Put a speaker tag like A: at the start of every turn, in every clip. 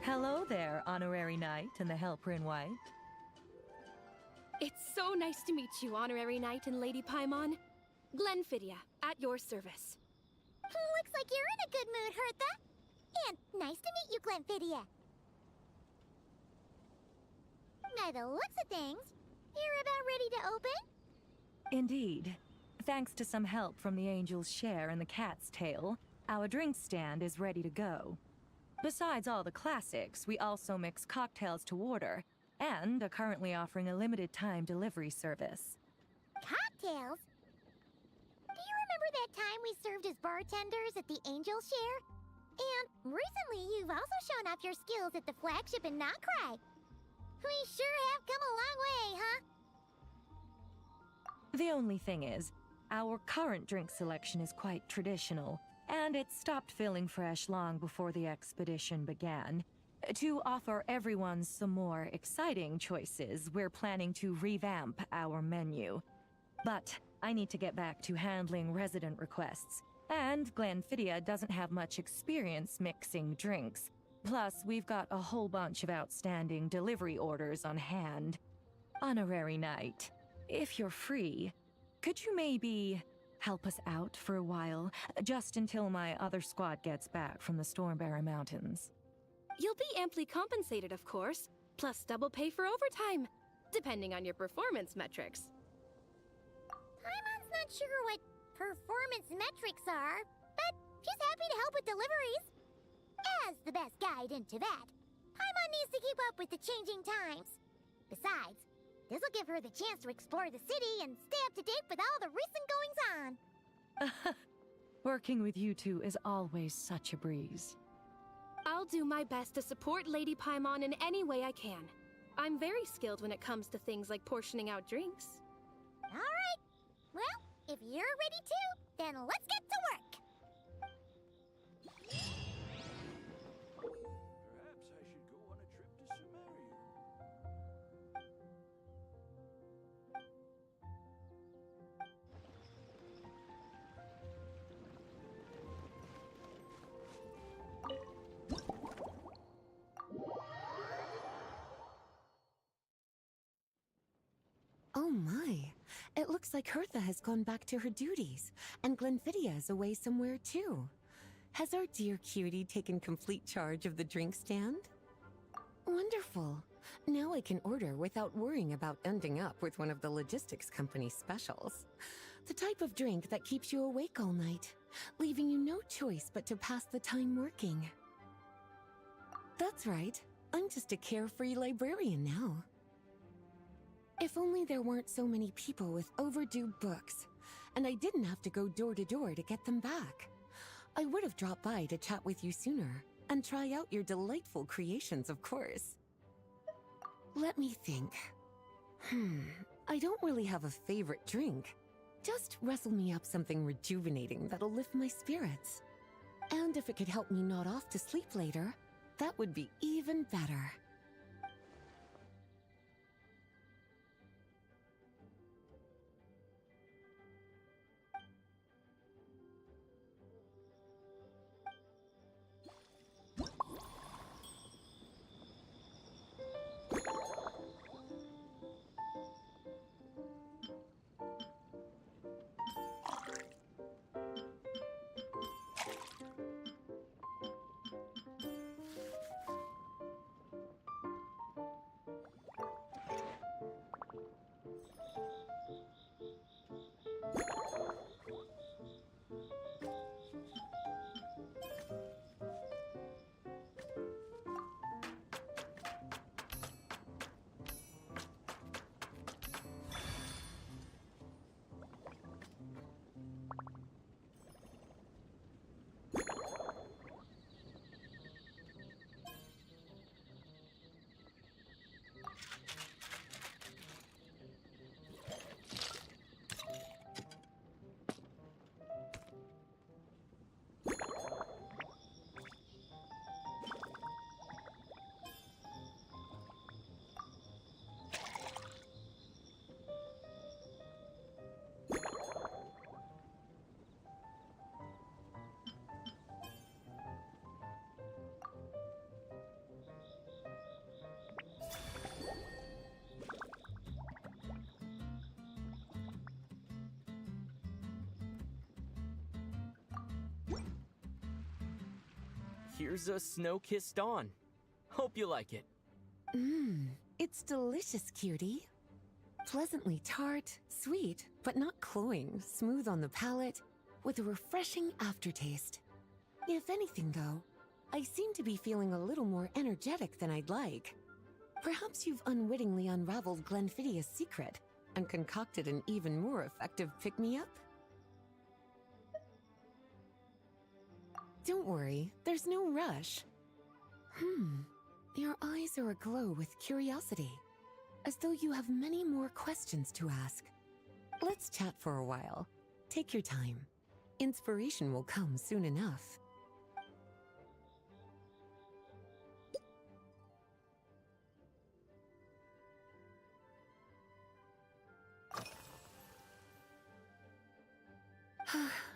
A: Hello there, Honorary Knight and the Helper in White.
B: It's so nice to meet you, Honorary Knight and Lady Paimon. Glenfidia, at your service.
C: Looks like you're in a good mood, Hertha. And nice to meet you, Glenfidia. By the looks of things, you're about ready to open?
A: Indeed. Thanks to some help from the Angel's Share and the Cat's Tail, our drink stand is ready to go. Besides all the classics, we also mix cocktails to order, and are currently offering a limited-time delivery service.
C: Cocktails? Do you remember that time we served as bartenders at the Angel's Share? And recently, you've also shown off your skills at the flagship in Nocrai. We sure have come a long way, huh?
A: The only thing is, our current drink selection is quite traditional, and it stopped feeling fresh long before the expedition began. To offer everyone some more exciting choices, we're planning to revamp our menu. But I need to get back to handling resident requests, and Glenfidia doesn't have much experience mixing drinks. Plus, we've got a whole bunch of outstanding delivery orders on hand. Honorary Knight, if you're free, could you maybe help us out for a while, just until my other squad gets back from the Stormbearer Mountains?
B: You'll be amply compensated, of course, plus double pay for overtime, depending on your performance metrics.
C: Paimon's not sure what performance metrics are, but she's happy to help with deliveries. As the best guide into that, Paimon needs to keep up with the changing times. Besides, this'll give her the chance to explore the city and stay up to date with all the recent goings-on.
A: Working with you two is always such a breeze.
B: I'll do my best to support Lady Paimon in any way I can. I'm very skilled when it comes to things like portioning out drinks.
C: All right. Well, if you're ready too, then let's get to work.
D: Perhaps I should go on a trip to Sumeria.
E: Oh my, it looks like Hertha has gone back to her duties, and Glenfidia is away somewhere too. Has our dear cutie taken complete charge of the drink stand? Wonderful. Now I can order without worrying about ending up with one of the logistics company's specials. The type of drink that keeps you awake all night, leaving you no choice but to pass the time working. That's right, I'm just a carefree librarian now. If only there weren't so many people with overdue books, and I didn't have to go door to door to get them back. I would have dropped by to chat with you sooner, and try out your delightful creations, of course. Let me think. I don't really have a favorite drink. Just wrestle me up something rejuvenating that'll lift my spirits. And if it could help me nod off to sleep later, that would be even better.
F: Here's a snow-kissed dawn. Hope you like it.
E: It's delicious, cutie. Pleasantly tart, sweet, but not cloying, smooth on the palate, with a refreshing aftertaste. If anything, though, I seem to be feeling a little more energetic than I'd like. Perhaps you've unwittingly unraveled Glenfiddia's secret and concocted an even more effective pick-me-up? Don't worry, there's no rush. Your eyes are aglow with curiosity, as though you have many more questions to ask. Let's chat for a while. Take your time. Inspiration will come soon enough.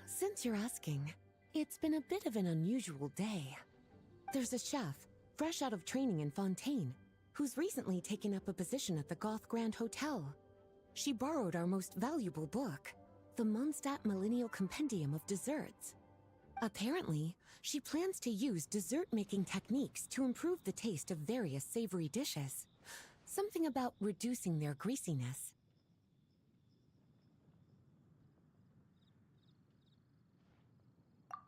E: Since you're asking, it's been a bit of an unusual day. There's a chef, fresh out of training in Fontaine, who's recently taken up a position at the Goth Grand Hotel. She borrowed our most valuable book, the Mondstadt Millennial Compendium of Desserts. Apparently, she plans to use dessert-making techniques to improve the taste of various savory dishes. Something about reducing their greasiness.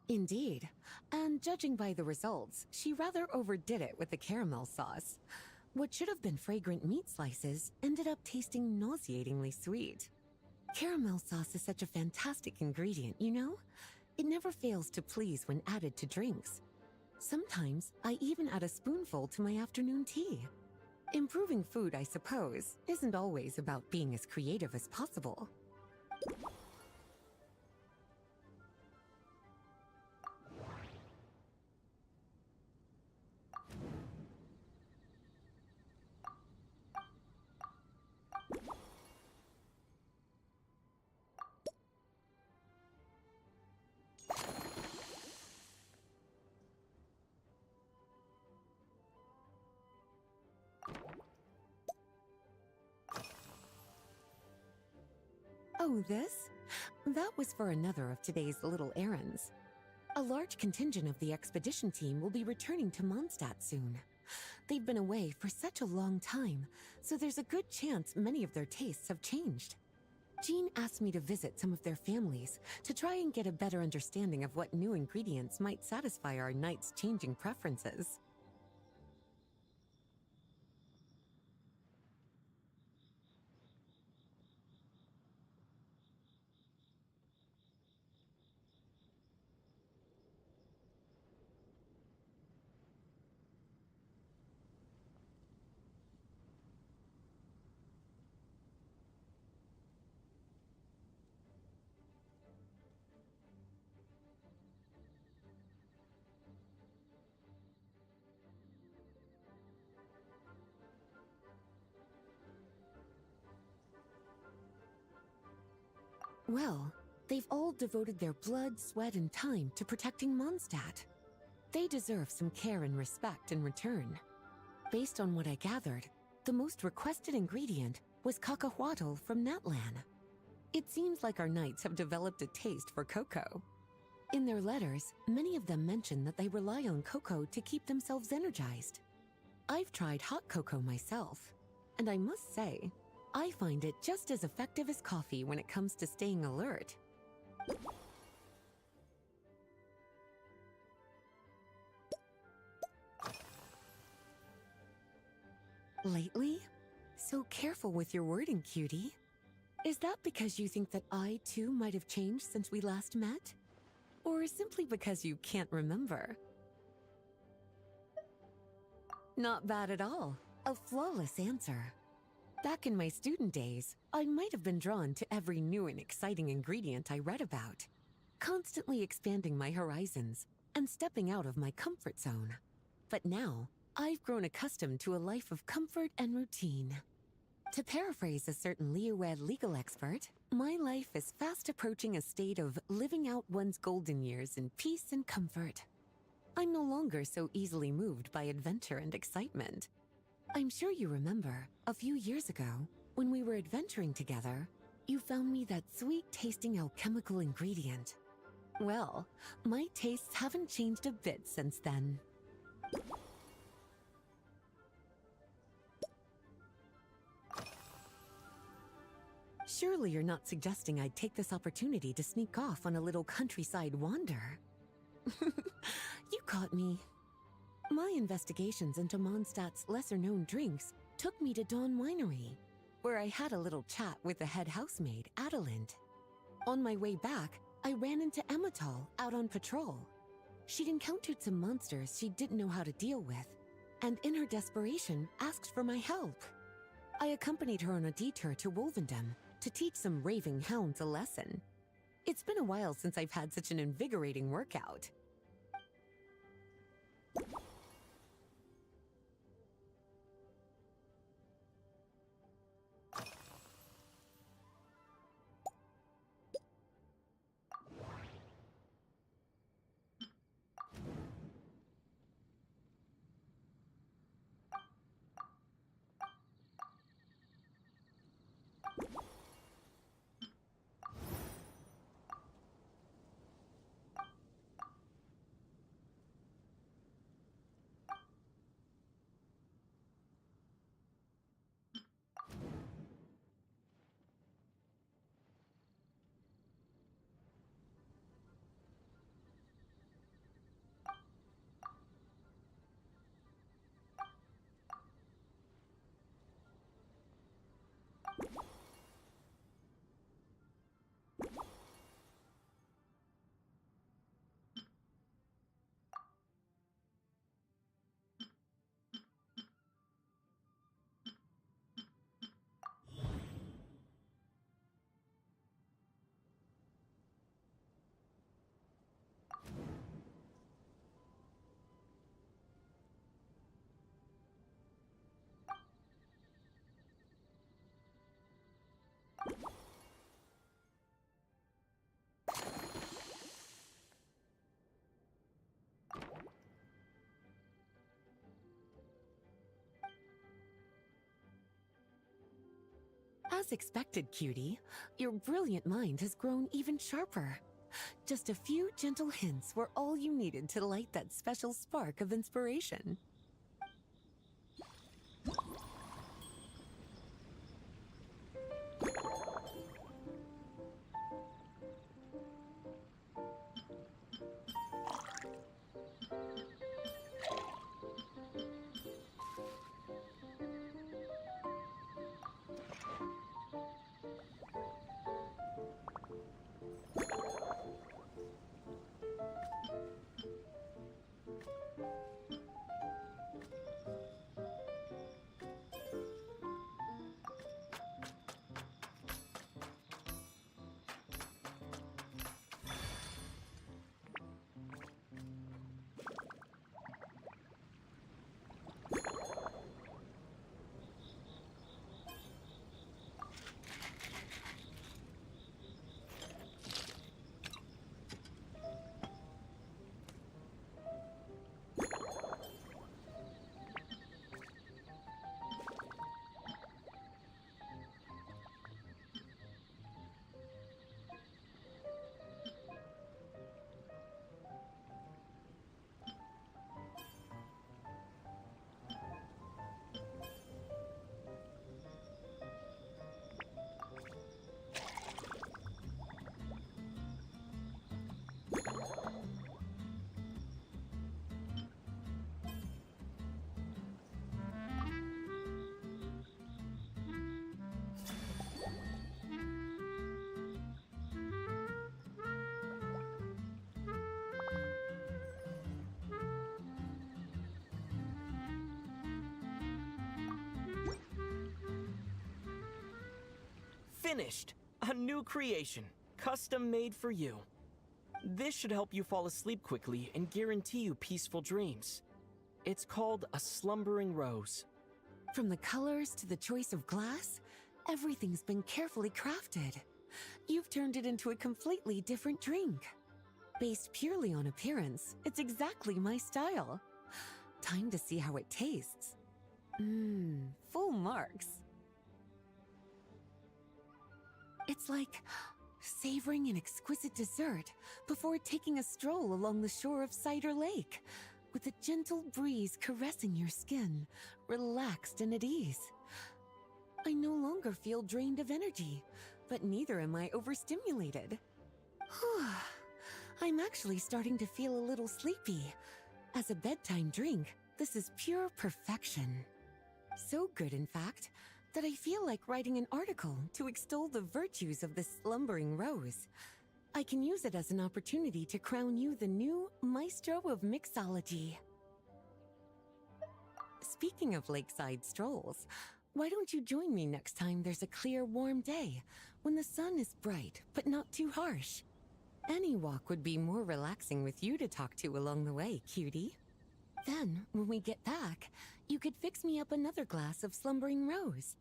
E: Indeed, and judging by the results, she rather overdid it with the caramel sauce. What should have been fragrant meat slices ended up tasting nauseatingly sweet. Caramel sauce is such a fantastic ingredient, you know? It never fails to please when added to drinks. Sometimes, I even add a spoonful to my afternoon tea. Improving food, I suppose, isn't always about being as creative as possible. Oh, this? That was for another of today's little errands. A large contingent of the expedition team will be returning to Mondstadt soon. They've been away for such a long time, so there's a good chance many of their tastes have changed. Jean asked me to visit some of their families to try and get a better understanding of what new ingredients might satisfy our knights' changing preferences. Well, they've all devoted their blood, sweat, and time to protecting Mondstadt. They deserve some care and respect in return. Based on what I gathered, the most requested ingredient was cacahuatl from Natlan. It seems like our knights have developed a taste for cocoa. In their letters, many of them mention that they rely on cocoa to keep themselves energized. I've tried hot cocoa myself, and I must say, I find it just as effective as coffee when it comes to staying alert. Lately? So careful with your wording, cutie. Is that because you think that I, too, might have changed since we last met? Or simply because you can't remember? Not bad at all. A flawless answer. Back in my student days, I might have been drawn to every new and exciting ingredient I read about, constantly expanding my horizons and stepping out of my comfort zone. But now, I've grown accustomed to a life of comfort and routine. To paraphrase a certain Leowed legal expert, my life is fast approaching a state of living out one's golden years in peace and comfort. I'm no longer so easily moved by adventure and excitement. I'm sure you remember, a few years ago, when we were adventuring together, you found me that sweet-tasting alchemical ingredient. Well, my tastes haven't changed a bit since then. Surely you're not suggesting I'd take this opportunity to sneak off on a little countryside wander. You caught me. My investigations into Mondstadt's lesser-known drinks took me to Dawn Winery, where I had a little chat with the head housemaid, Adelind. On my way back, I ran into Emmetall out on patrol. She'd encountered some monsters she didn't know how to deal with, and in her desperation, asked for my help. I accompanied her on a detour to Wolvendom to teach some raving hounds a lesson. It's been a while since I've had such an invigorating workout. As expected, cutie, your brilliant mind has grown even sharper. Just a few gentle hints were all you needed to light that special spark of inspiration.
F: Finished! A new creation, custom made for you. This should help you fall asleep quickly and guarantee you peaceful dreams. It's called a slumbering rose.
E: From the colors to the choice of glass, everything's been carefully crafted. You've turned it into a completely different drink. Based purely on appearance, it's exactly my style. Time to see how it tastes. Full marks. It's like savoring an exquisite dessert before taking a stroll along the shore of Cider Lake. with a gentle breeze caressing your skin, relaxed and at ease. I no longer feel drained of energy, but neither am I overstimulated. I'm actually starting to feel a little sleepy. As a bedtime drink, this is pure perfection. So good, in fact, that I feel like writing an article to extol the virtues of the slumbering rose. I can use it as an opportunity to crown you the new Maestro of Mixology. Speaking of lakeside strolls, why don't you join me next time there's a clear, warm day, when the sun is bright but not too harsh? Any walk would be more relaxing with you to talk to along the way, cutie. Then, when we get back, you could fix me up another glass of slumbering rose.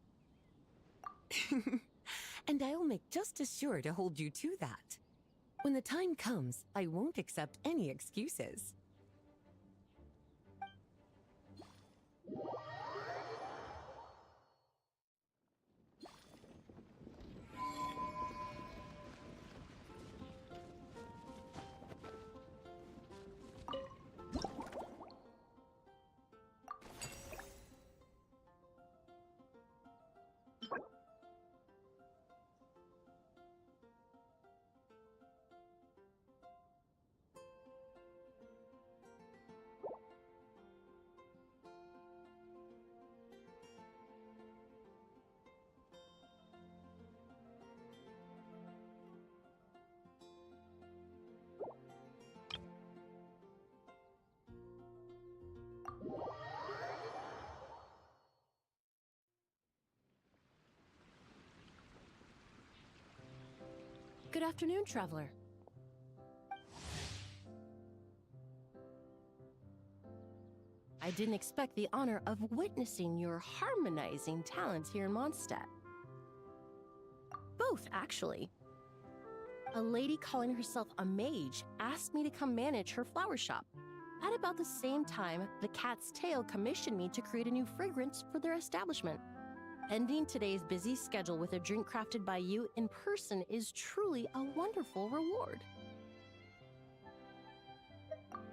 E: And I'll make just as sure to hold you to that. When the time comes, I won't accept any excuses.
G: Good afternoon, traveler. I didn't expect the honor of witnessing your harmonizing talents here in Mondstadt. Both, actually. A lady calling herself a mage asked me to come manage her flower shop. At about the same time, the Cat's Tail commissioned me to create a new fragrance for their establishment. Ending today's busy schedule with a drink crafted by you in person is truly a wonderful reward.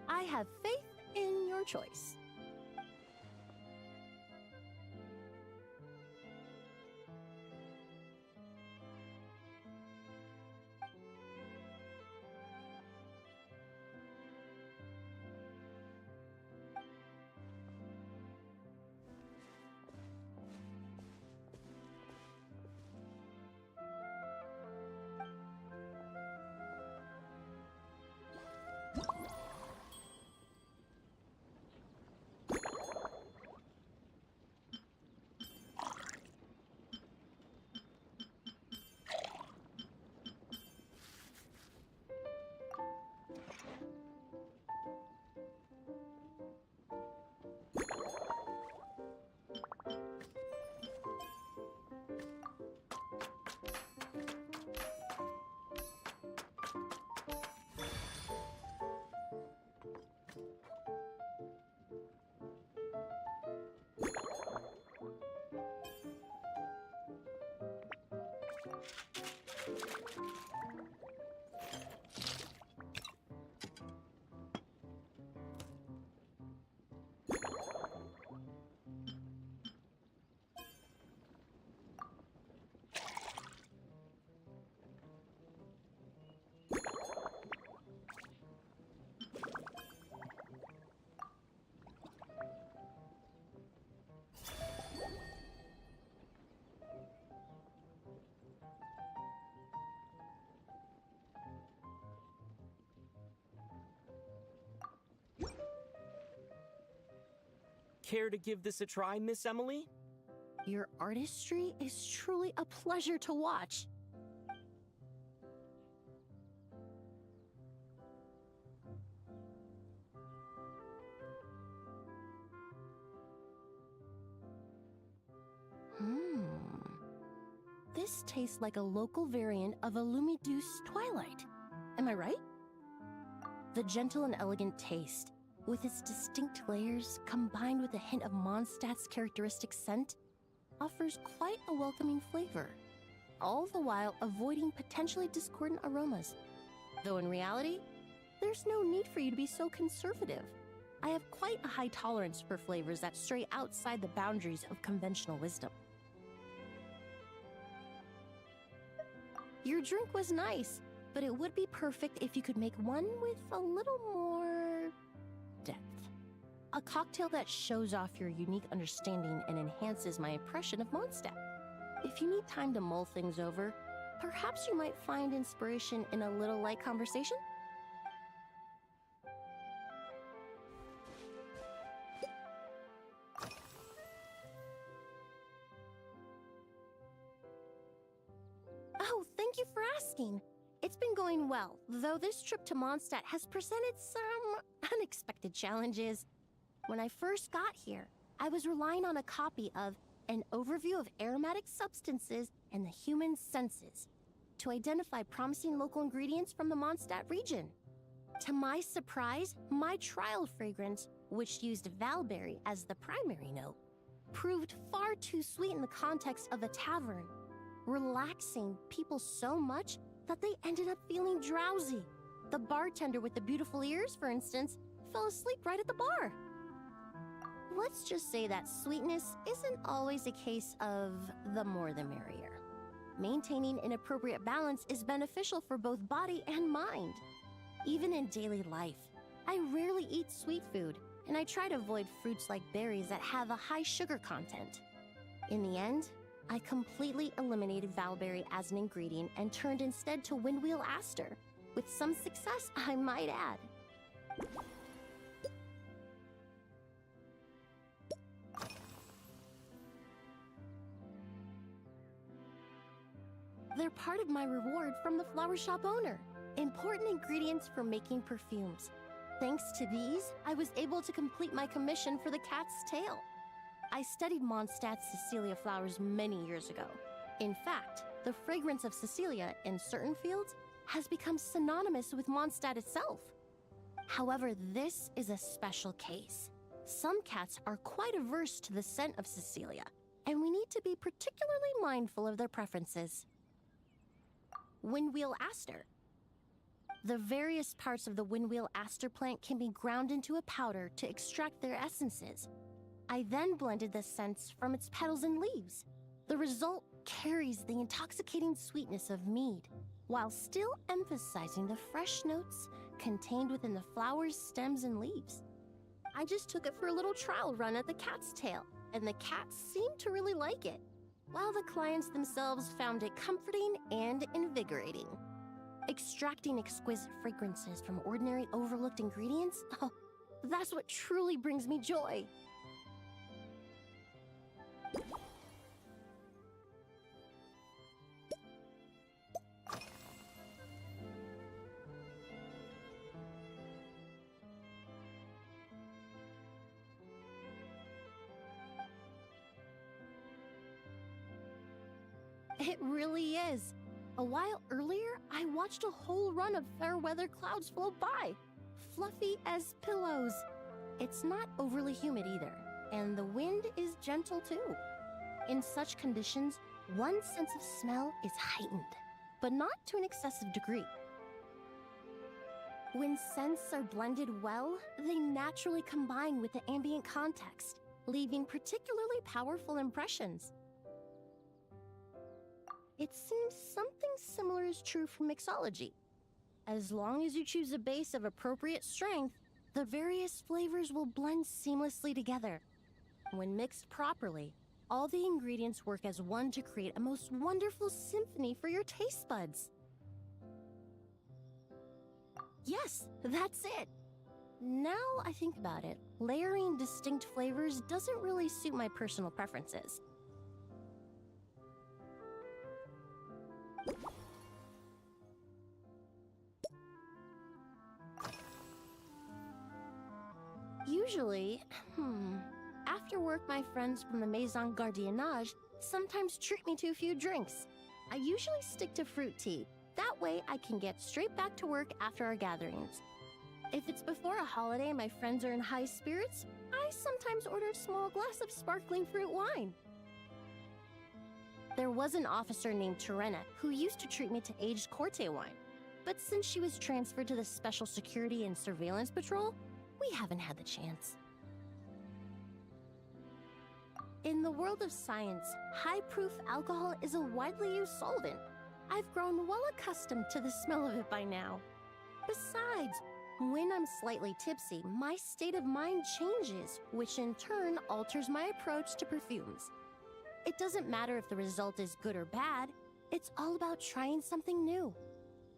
G: I have faith in your choice.
F: Care to give this a try, Miss Emily?
G: Your artistry is truly a pleasure to watch. This tastes like a local variant of a Lumiduce Twilight. Am I right? The gentle and elegant taste, with its distinct layers combined with a hint of Mondstadt's characteristic scent, offers quite a welcoming flavor, all the while avoiding potentially discordant aromas. Though in reality, there's no need for you to be so conservative. I have quite a high tolerance for flavors that stray outside the boundaries of conventional wisdom. Your drink was nice, but it would be perfect if you could make one with a little more depth. A cocktail that shows off your unique understanding and enhances my impression of Mondstadt. If you need time to mull things over, perhaps you might find inspiration in a little light conversation? Oh, thank you for asking. It's been going well, though this trip to Mondstadt has presented some unexpected challenges. When I first got here, I was relying on a copy of An Overview of Aromatic Substances and the Human Senses to identify promising local ingredients from the Mondstadt region. To my surprise, my trial fragrance, which used valberry as the primary note, proved far too sweet in the context of a tavern, relaxing people so much that they ended up feeling drowsy. The bartender with the beautiful ears, for instance, fell asleep right at the bar. Let's just say that sweetness isn't always a case of the more the merrier. Maintaining an appropriate balance is beneficial for both body and mind. Even in daily life, I rarely eat sweet food, and I try to avoid fruits like berries that have a high sugar content. In the end, I completely eliminated valberry as an ingredient and turned instead to windwheel aster, with some success, I might add. They're part of my reward from the flower shop owner. Important ingredients for making perfumes. Thanks to these, I was able to complete my commission for the cat's tail. I studied Mondstadt's Cecilia flowers many years ago. In fact, the fragrance of Cecilia in certain fields has become synonymous with Mondstadt itself. However, this is a special case. Some cats are quite averse to the scent of Cecilia, and we need to be particularly mindful of their preferences. Windwheel aster. The various parts of the windwheel aster plant can be ground into a powder to extract their essences. I then blended the scents from its petals and leaves. The result carries the intoxicating sweetness of mead, while still emphasizing the fresh notes contained within the flowers, stems, and leaves. I just took it for a little trial run at the cat's tail, and the cats seemed to really like it, while the clients themselves found it comforting and invigorating. Extracting exquisite fragrances from ordinary overlooked ingredients? Oh, that's what truly brings me joy. It really is. A while earlier, I watched a whole run of fair weather clouds float by, fluffy as pillows. It's not overly humid either, and the wind is gentle too. In such conditions, one sense of smell is heightened, but not to an excessive degree. When scents are blended well, they naturally combine with the ambient context, leaving particularly powerful impressions. It seems something similar is true for mixology. As long as you choose a base of appropriate strength, the various flavors will blend seamlessly together. When mixed properly, all the ingredients work as one to create a most wonderful symphony for your taste buds. Yes, that's it. Now I think about it, layering distinct flavors doesn't really suit my personal preferences. Usually, after work my friends from the Maison Gardiennage sometimes treat me to a few drinks. I usually stick to fruit tea. That way I can get straight back to work after our gatherings. If it's before a holiday and my friends are in high spirits, I sometimes order a small glass of sparkling fruit wine. There was an officer named Terena who used to treat me to aged Corte wine, but since she was transferred to the Special Security and Surveillance Patrol, we haven't had the chance. In the world of science, high-proof alcohol is a widely used solvent. I've grown well accustomed to the smell of it by now. Besides, when I'm slightly tipsy, my state of mind changes, which in turn alters my approach to perfumes. It doesn't matter if the result is good or bad, it's all about trying something new.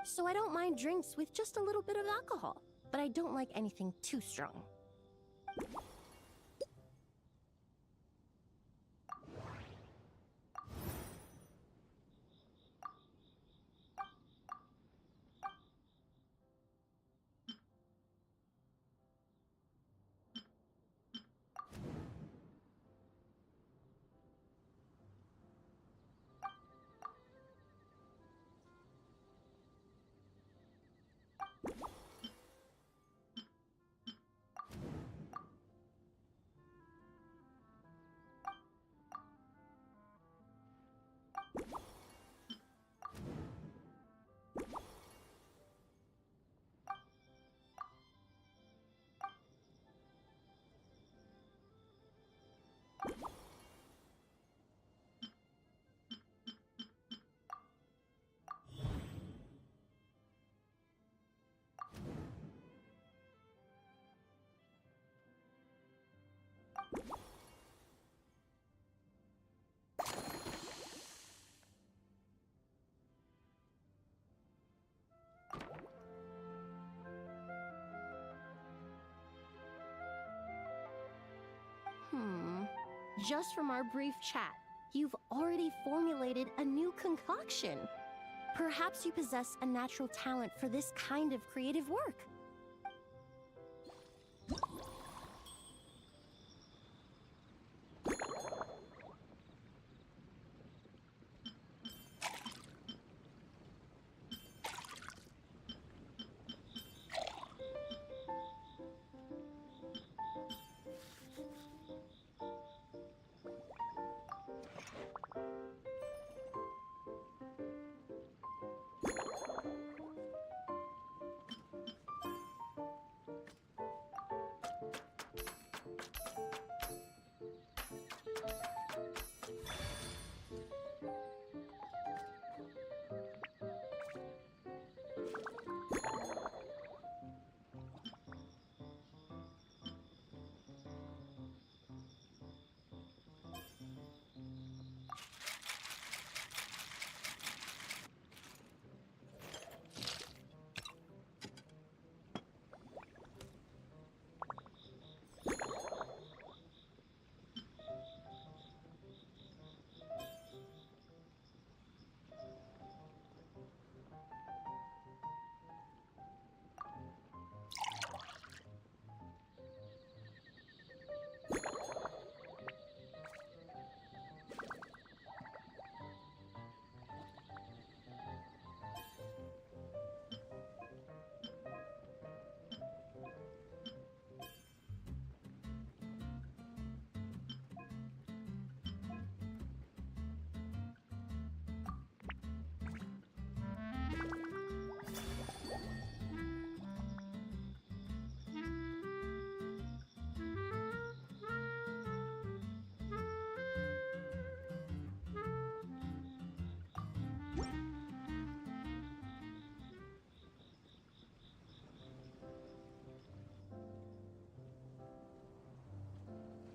G: So I don't mind drinks with just a little bit of alcohol, but I don't like anything too strong. Just from our brief chat, you've already formulated a new concoction. Perhaps you possess a natural talent for this kind of creative work.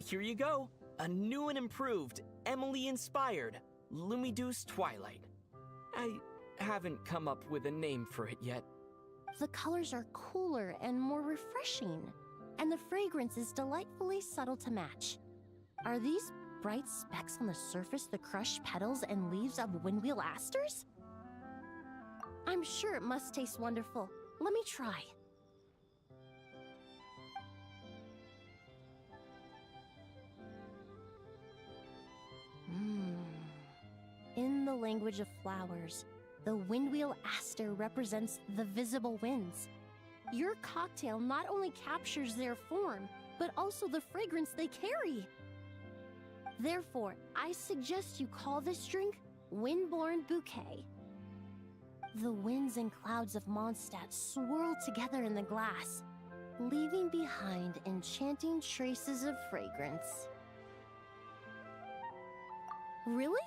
F: Here you go. A new and improved, Emily-inspired Lumiduce Twilight. I haven't come up with a name for it yet.
G: The colors are cooler and more refreshing, and the fragrance is delightfully subtle to match. Are these bright specks on the surface the crushed petals and leaves of windwheel asters? I'm sure it must taste wonderful. Let me try. In the language of flowers, the windwheel aster represents the visible winds. Your cocktail not only captures their form, but also the fragrance they carry. Therefore, I suggest you call this drink Windborne Bouquet. The winds and clouds of Mondstadt swirl together in the glass. leaving behind enchanting traces of fragrance. Really?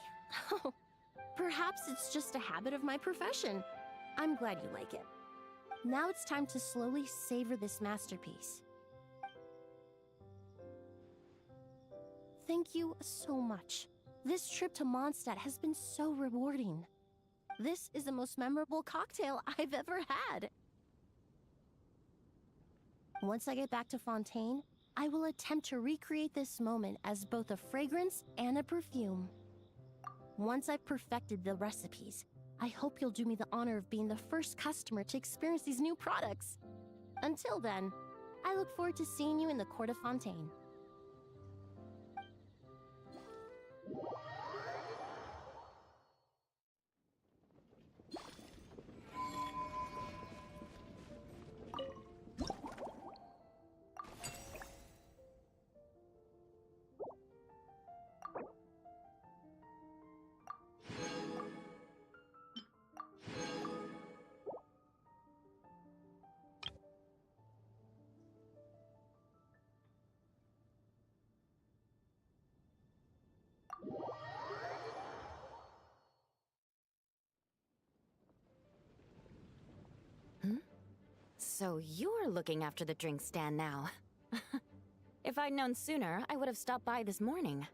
G: Oh, perhaps it's just a habit of my profession. I'm glad you like it. Now it's time to slowly savor this masterpiece. Thank you so much. This trip to Mondstadt has been so rewarding. This is the most memorable cocktail I've ever had. Once I get back to Fontaine, I will attempt to recreate this moment as both a fragrance and a perfume. Once I've perfected the recipes, I hope you'll do me the honor of being the first customer to experience these new products. Until then, I look forward to seeing you in the Court of Fontaine.
H: So you're looking after the drink stand now. If I'd known sooner, I would have stopped by this morning.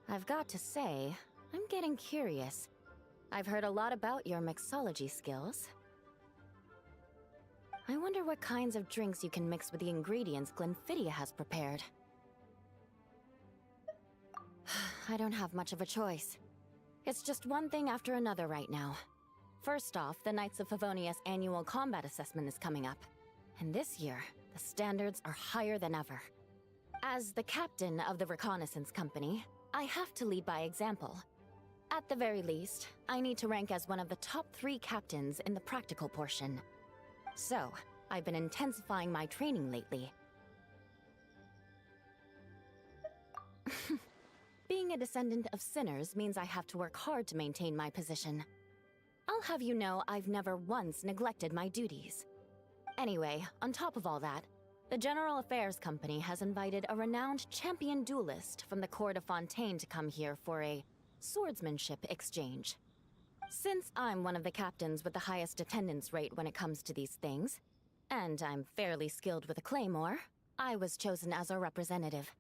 H: I've got to say, I'm getting curious. I've heard a lot about your mixology skills. I wonder what kinds of drinks you can mix with the ingredients Glenfiddia has prepared. I don't have much of a choice. It's just one thing after another right now. First off, the Knights of Favonius annual combat assessment is coming up. And this year, the standards are higher than ever. As the captain of the reconnaissance company, I have to lead by example. At the very least, I need to rank as one of the top 3 captains in the practical portion. So, I've been intensifying my training lately. Being a descendant of sinners means I have to work hard to maintain my position. I'll have you know I've never once neglected my duties. Anyway, on top of all that, the General Affairs Company has invited a renowned champion duelist from the Court of Fontaine to come here for a swordsmanship exchange. Since I'm one of the captains with the highest attendance rate when it comes to these things, and I'm fairly skilled with a claymore, I was chosen as a representative.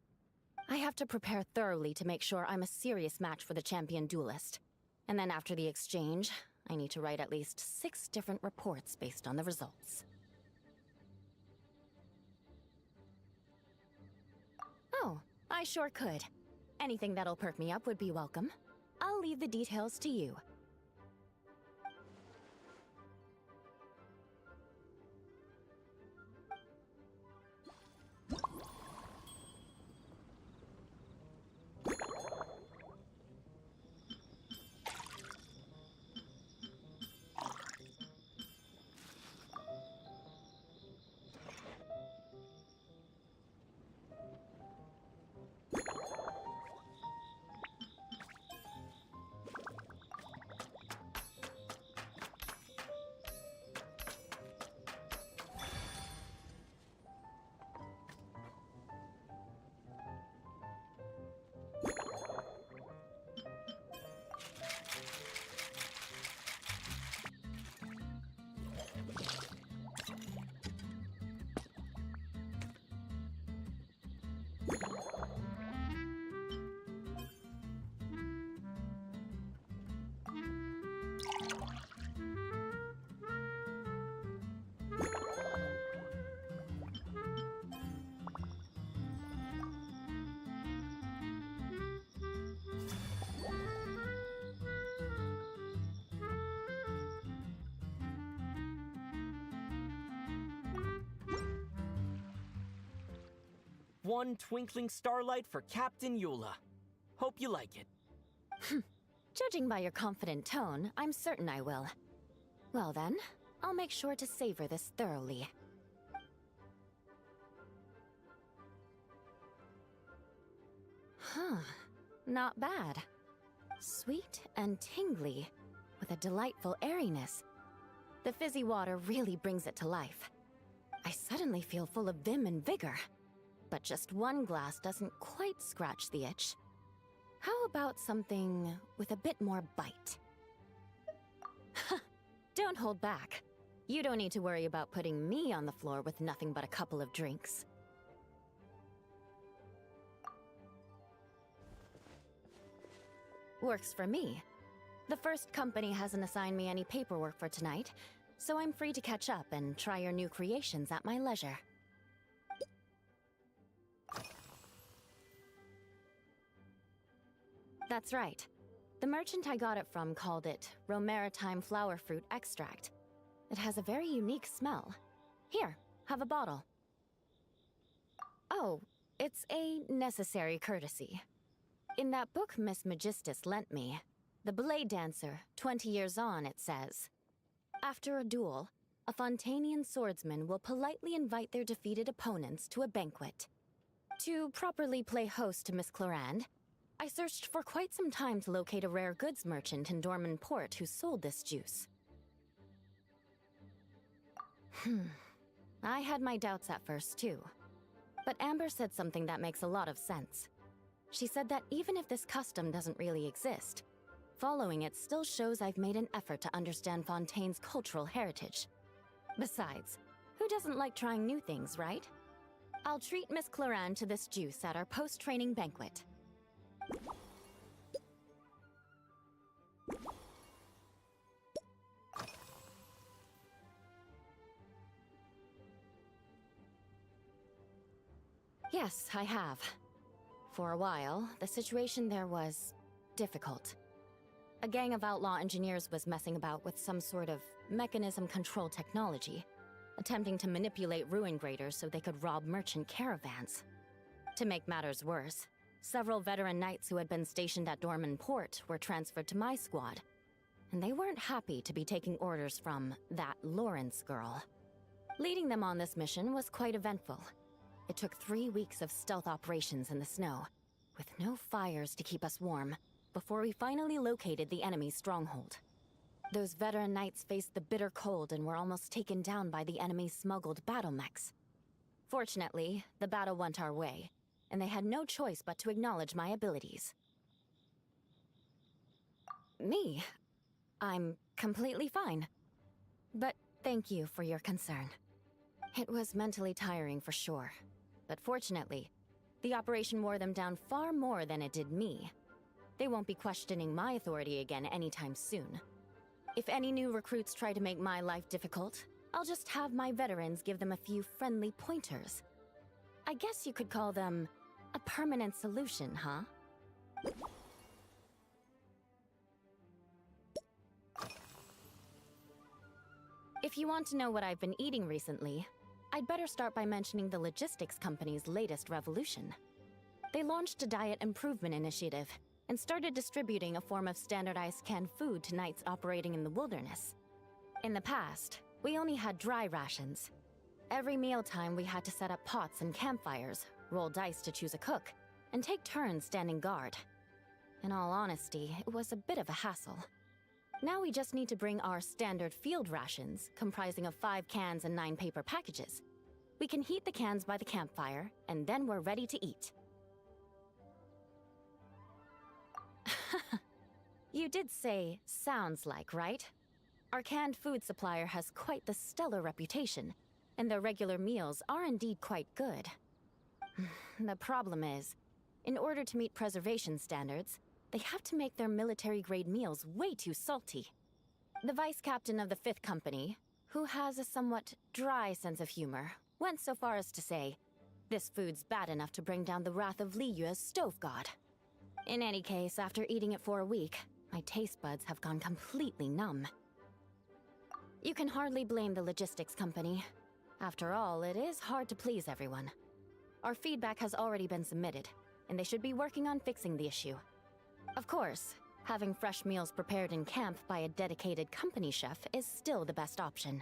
H: I have to prepare thoroughly to make sure I'm a serious match for the champion duelist. And then after the exchange, I need to write at least 6 different reports based on the results. Oh, I sure could. Anything that'll perk me up would be welcome. I'll leave the details to you.
F: One twinkling starlight for Captain Eula. Hope you like it.
H: Judging by your confident tone, I'm certain I will. Well then, I'll make sure to savor this thoroughly. Huh, not bad. Sweet and tingly, with a delightful airiness. The fizzy water really brings it to life. I suddenly feel full of vim and vigor. But just one glass doesn't quite scratch the itch. How about something with a bit more bite? Don't hold back. You don't need to worry about putting me on the floor with nothing but a couple of drinks. Works for me. The first company hasn't assigned me any paperwork for tonight, so I'm free to catch up and try your new creations at my leisure. That's right. The merchant I got it from called it Romaritime Flower Fruit Extract. It has a very unique smell. Here, have a bottle. Oh, it's a necessary courtesy. In that book Miss Magistus lent me, The Blade Dancer, 20 Years On, it says, after a duel, a Fontanian swordsman will politely invite their defeated opponents to a banquet. To properly play host to Miss Clorand, I searched for quite some time to locate a rare goods merchant in Dorman Port who sold this juice. I had my doubts at first, too. But Amber said something that makes a lot of sense. She said that even if this custom doesn't really exist, following it still shows I've made an effort to understand Fontaine's cultural heritage. Besides, who doesn't like trying new things, right? I'll treat Miss Clorand to this juice at our post-training banquet. Yes, I have. For a while, the situation there was difficult. A gang of outlaw engineers was messing about with some sort of mechanism control technology, attempting to manipulate ruin graders so they could rob merchant caravans. To make matters worse, several veteran knights who had been stationed at Dorman Port were transferred to my squad, and they weren't happy to be taking orders from that Lawrence girl. Leading them on this mission was quite eventful. It took 3 weeks of stealth operations in the snow, with no fires to keep us warm, before we finally located the enemy's stronghold. Those veteran knights faced the bitter cold and were almost taken down by the enemy's smuggled battle mechs. Fortunately, the battle went our way, and they had no choice but to acknowledge my abilities. Me? I'm completely fine. But thank you for your concern. It was mentally tiring for sure, but fortunately, the operation wore them down far more than it did me. They won't be questioning my authority again anytime soon. If any new recruits try to make my life difficult, I'll just have my veterans give them a few friendly pointers. I guess you could call them a permanent solution, huh? If you want to know what I've been eating recently, I'd better start by mentioning the logistics company's latest revolution. They launched a diet improvement initiative and started distributing a form of standardized canned food to knights operating in the wilderness. In the past, we only had dry rations. Every mealtime we had to set up pots and campfires, roll dice to choose a cook, and take turns standing guard. In all honesty, it was a bit of a hassle. Now we just need to bring our standard field rations, comprising of 5 cans and 9 paper packages. We can heat the cans by the campfire, and then we're ready to eat. You did say, sounds like, right? Our canned food supplier has quite the stellar reputation, and their regular meals are indeed quite good. The problem is, in order to meet preservation standards, they have to make their military-grade meals way too salty. The vice captain of the 5th Company, who has a somewhat dry sense of humor, went so far as to say, this food's bad enough to bring down the wrath of Liyue's stove god. In any case, after eating it for a week, my taste buds have gone completely numb. You can hardly blame the logistics company. After all, it is hard to please everyone. Our feedback has already been submitted, and they should be working on fixing the issue. Of course, having fresh meals prepared in camp by a dedicated company chef is still the best option.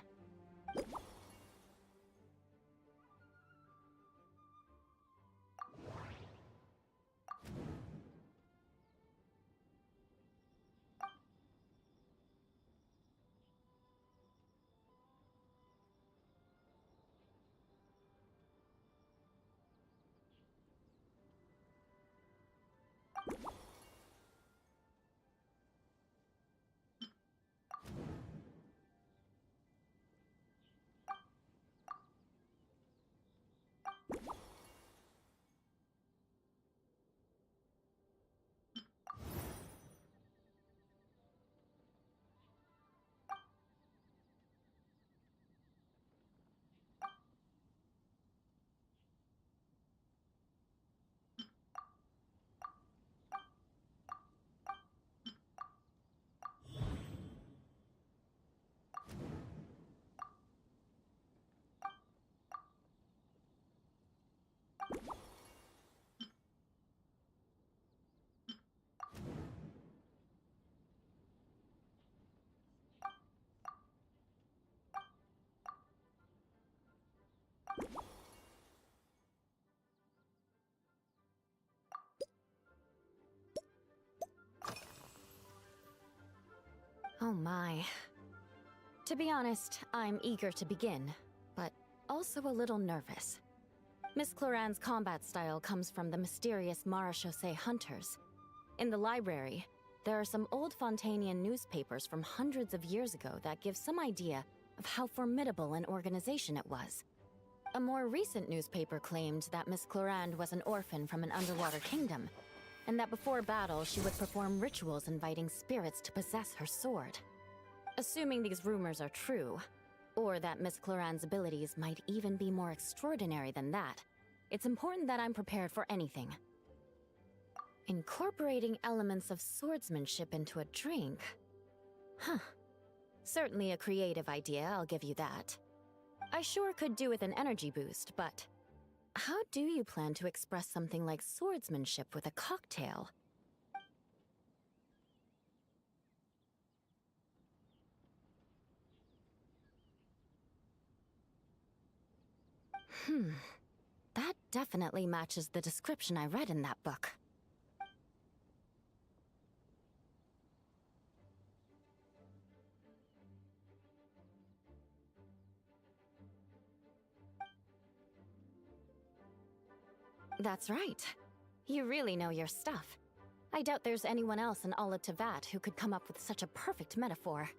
H: Oh my. To be honest, I'm eager to begin, but also a little nervous. Miss Cloran's combat style comes from the mysterious Marechaussee hunters. In the library, there are some old Fontanian newspapers from hundreds of years ago that give some idea of how formidable an organization it was. A more recent newspaper claimed that Miss Cloran was an orphan from an underwater kingdom, and that before battle she would perform rituals inviting spirits to possess her sword. Assuming these rumors are true, or that Miss Cloran's abilities might even be more extraordinary than that, it's important that I'm prepared for anything. Incorporating elements of swordsmanship into a drink? Huh. Certainly a creative idea, I'll give you that. I sure could do with an energy boost, but how do you plan to express something like swordsmanship with a cocktail? That definitely matches the description I read in that book. That's right. You really know your stuff. I doubt there's anyone else in all of Tevat who could come up with such a perfect metaphor.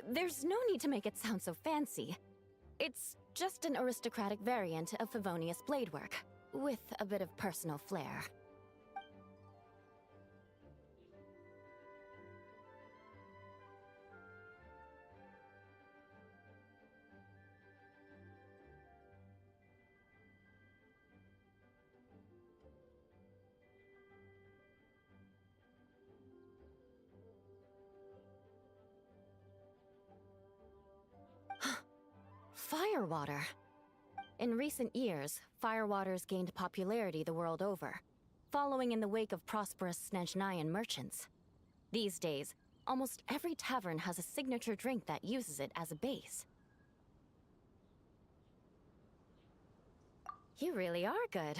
H: There's no need to make it sound so fancy. It's just an aristocratic variant of Favonius blade work, with a bit of personal flair. Firewater. In recent years, firewaters gained popularity the world over, following in the wake of prosperous Snezhnayan merchants. These days, almost every tavern has a signature drink that uses it as a base. You really are good.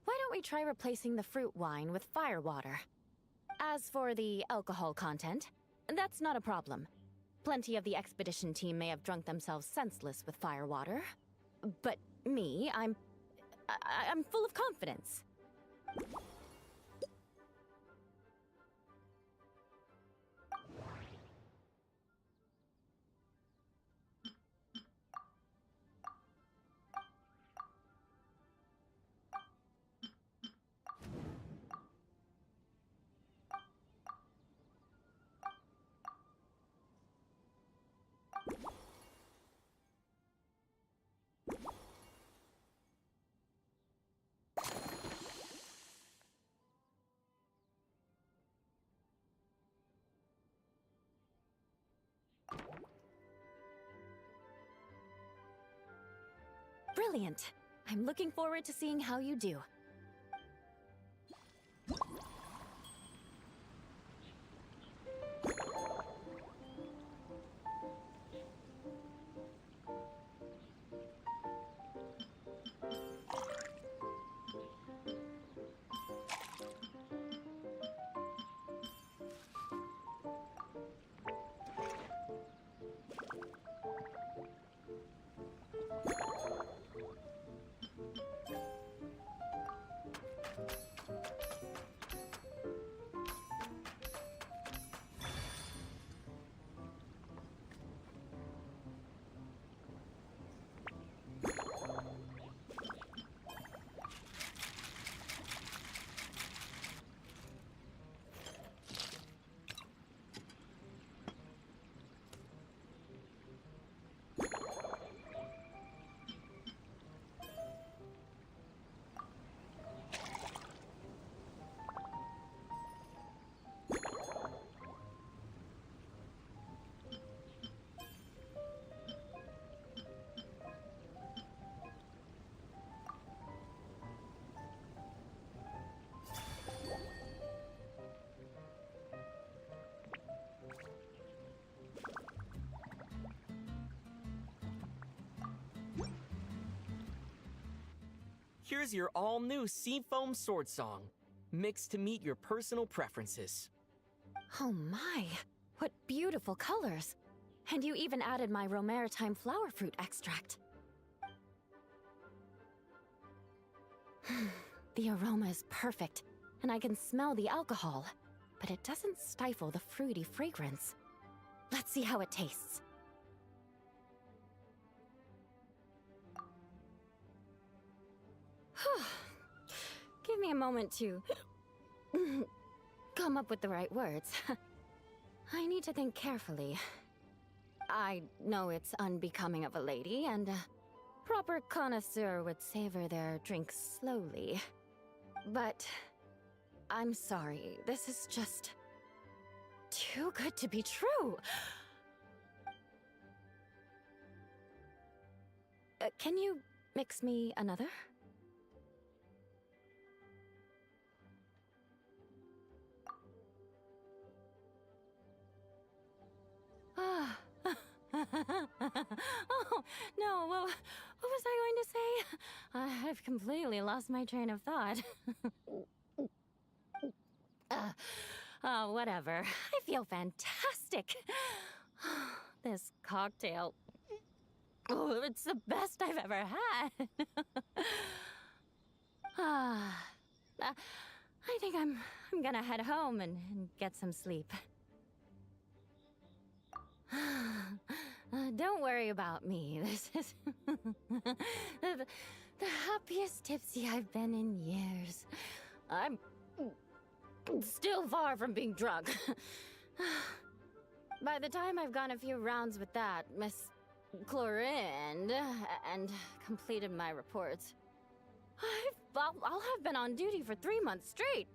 H: Why don't we try replacing the fruit wine with firewater? As for the alcohol content, that's not a problem. Plenty of the expedition team may have drunk themselves senseless with firewater. But me, I'm full of confidence. Brilliant! I'm looking forward to seeing how you do.
F: Here's your all-new Seafoam Sword Song, mixed to meet your personal preferences.
H: Oh my, what beautiful colors! And you even added my Romaritime flower fruit extract. The aroma is perfect, and I can smell the alcohol, but it doesn't stifle the fruity fragrance. Let's see how it tastes. Give me a moment to come up with the right words. I need to think carefully. I know it's unbecoming of a lady, and a proper connoisseur would savor their drink slowly. But I'm sorry, this is just too good to be true. Can you mix me another? Ah. Oh, no, what was I going to say? I've completely lost my train of thought. Whatever. I feel fantastic. This cocktail... Oh, it's the best I've ever had. I think I'm gonna head home and get some sleep. Don't worry about me. This is the happiest tipsy I've been in years. I'm still far from being drunk. By the time I've gone a few rounds with that, Miss Chlorine, and completed my reports, I'll have been on duty for 3 months straight.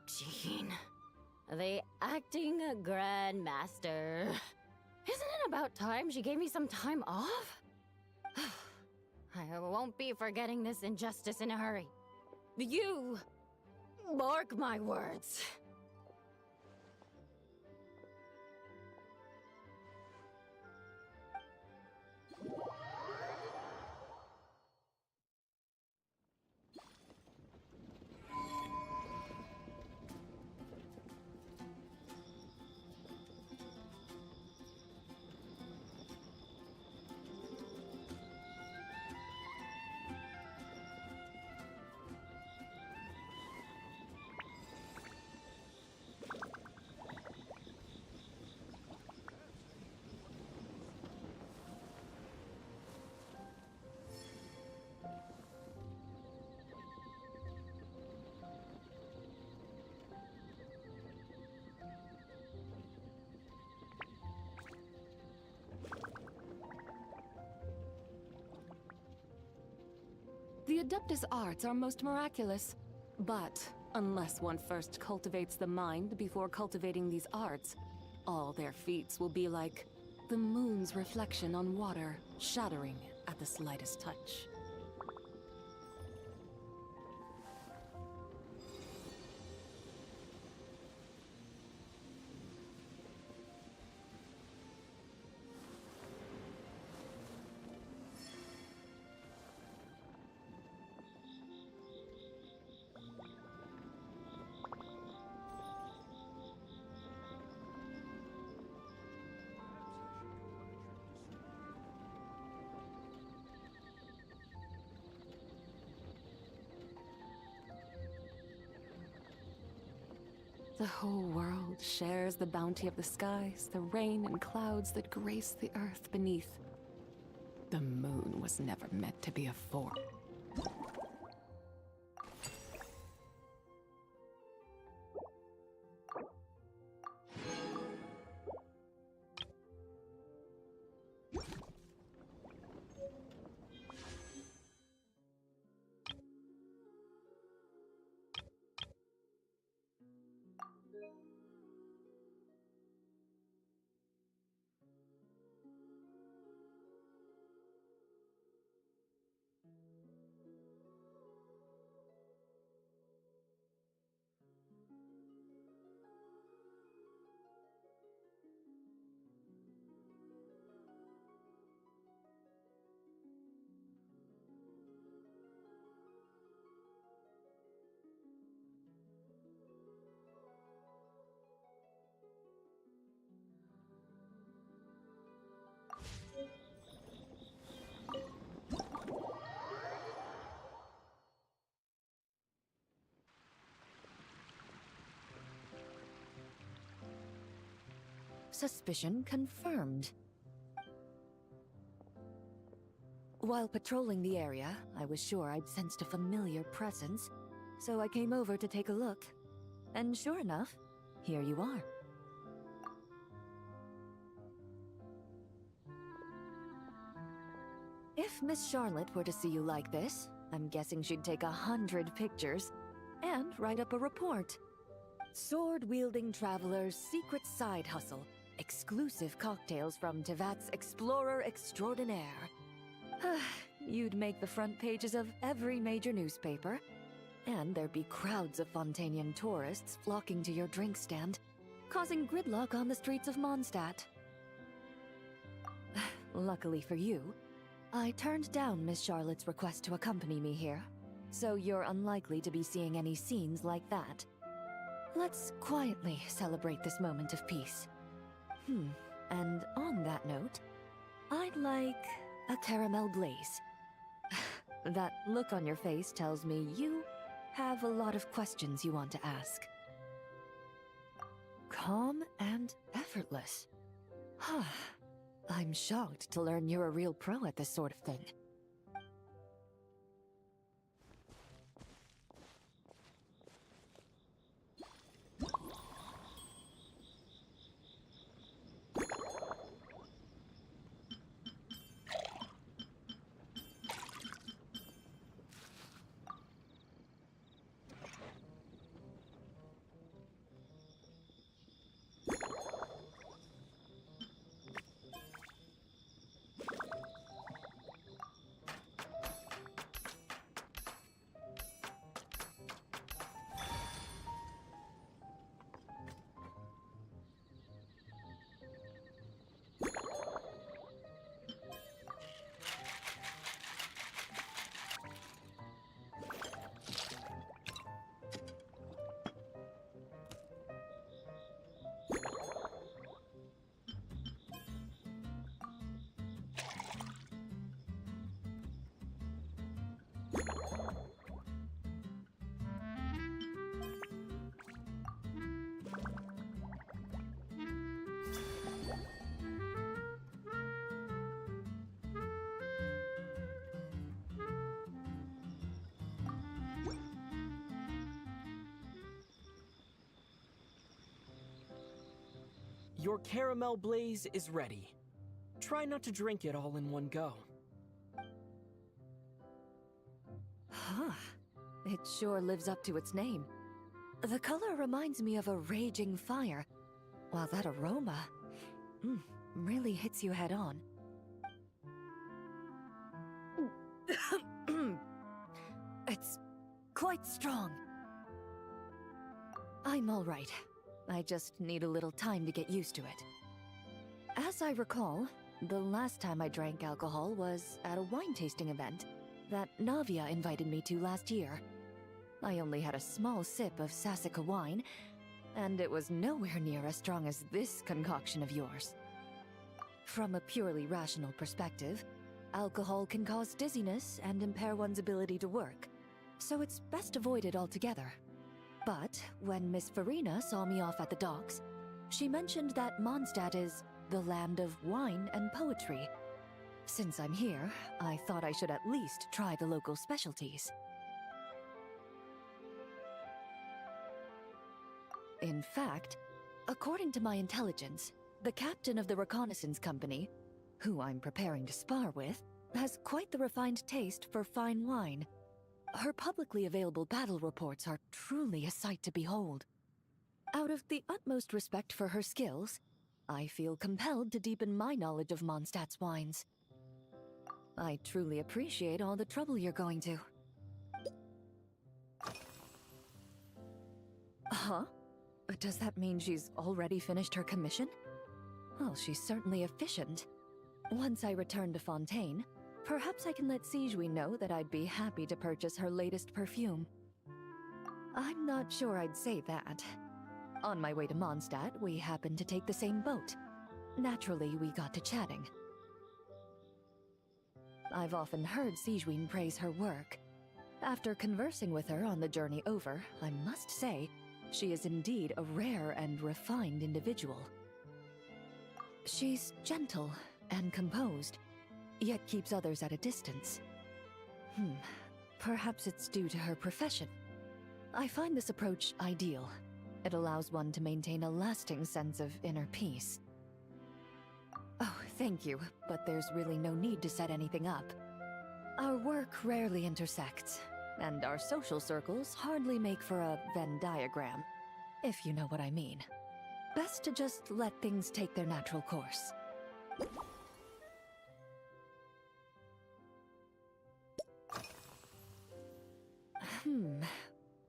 H: Jean. The acting grandmaster. Isn't it about time she gave me some time off? I won't be forgetting this injustice in a hurry. You mark my words.
I: The Adeptus arts are most miraculous. But unless one first cultivates the mind before cultivating these arts, all their feats will be like the moon's reflection on water, shattering at the slightest touch. The whole world shares the bounty of the skies, the rain and clouds that grace the earth beneath. The moon was never meant to be a form.
J: Suspicion confirmed. While patrolling the area, I was sure I'd sensed a familiar presence, so I came over to take a look. And sure enough, here you are. If Miss Charlotte were to see you like this, I'm guessing she'd take 100 pictures and write up a report. Sword-wielding traveler's secret side hustle. Exclusive cocktails from Tevat's Explorer Extraordinaire. You'd make the front pages of every major newspaper, and there'd be crowds of Fontanian tourists flocking to your drink stand, causing gridlock on the streets of Mondstadt. Luckily for you, I turned down Miss Charlotte's request to accompany me here, so you're unlikely to be seeing any scenes like that. Let's quietly celebrate this moment of peace. And on that note, I'd like a caramel blaze. That look on your face tells me you have a lot of questions you want to ask. Calm and effortless. I'm shocked to learn you're a real pro at this sort of thing.
F: Your caramel blaze is ready. Try not to drink it all in one go.
J: It sure lives up to its name. The color reminds me of a raging fire, while that aroma really hits you head on. It's quite strong. I'm all right. I just need a little time to get used to it. As I recall, the last time I drank alcohol was at a wine tasting event that Navia invited me to last year. I only had a small sip of Sassica wine, and it was nowhere near as strong as this concoction of yours. From a purely rational perspective, alcohol can cause dizziness and impair one's ability to work, so it's best avoided altogether. But when Miss Farina saw me off at the docks, she mentioned that Mondstadt is the land of wine and poetry. Since I'm here, I thought I should at least try the local specialties. In fact, according to my intelligence, the captain of the reconnaissance company, who I'm preparing to spar with, has quite the refined taste for fine wine. Her publicly available battle reports are truly a sight to behold. Out of the utmost respect for her skills, I feel compelled to deepen my knowledge of Mondstadt's wines. I truly appreciate all the trouble you're going to. Huh? Does that mean she's already finished her commission? Well, she's certainly efficient. Once I return to Fontaine, perhaps I can let Sijui know that I'd be happy to purchase her latest perfume. I'm not sure I'd say that. On my way to Mondstadt, we happened to take the same boat. Naturally, we got to chatting. I've often heard Sijui praise her work. After conversing with her on the journey over, I must say, she is indeed a rare and refined individual. She's gentle and composed, yet keeps others at a distance. Perhaps it's due to her profession. I find this approach ideal. It allows one to maintain a lasting sense of inner peace. Oh, thank you, but there's really no need to set anything up. Our work rarely intersects, and our social circles hardly make for a Venn diagram, if you know what I mean. Best to just let things take their natural course.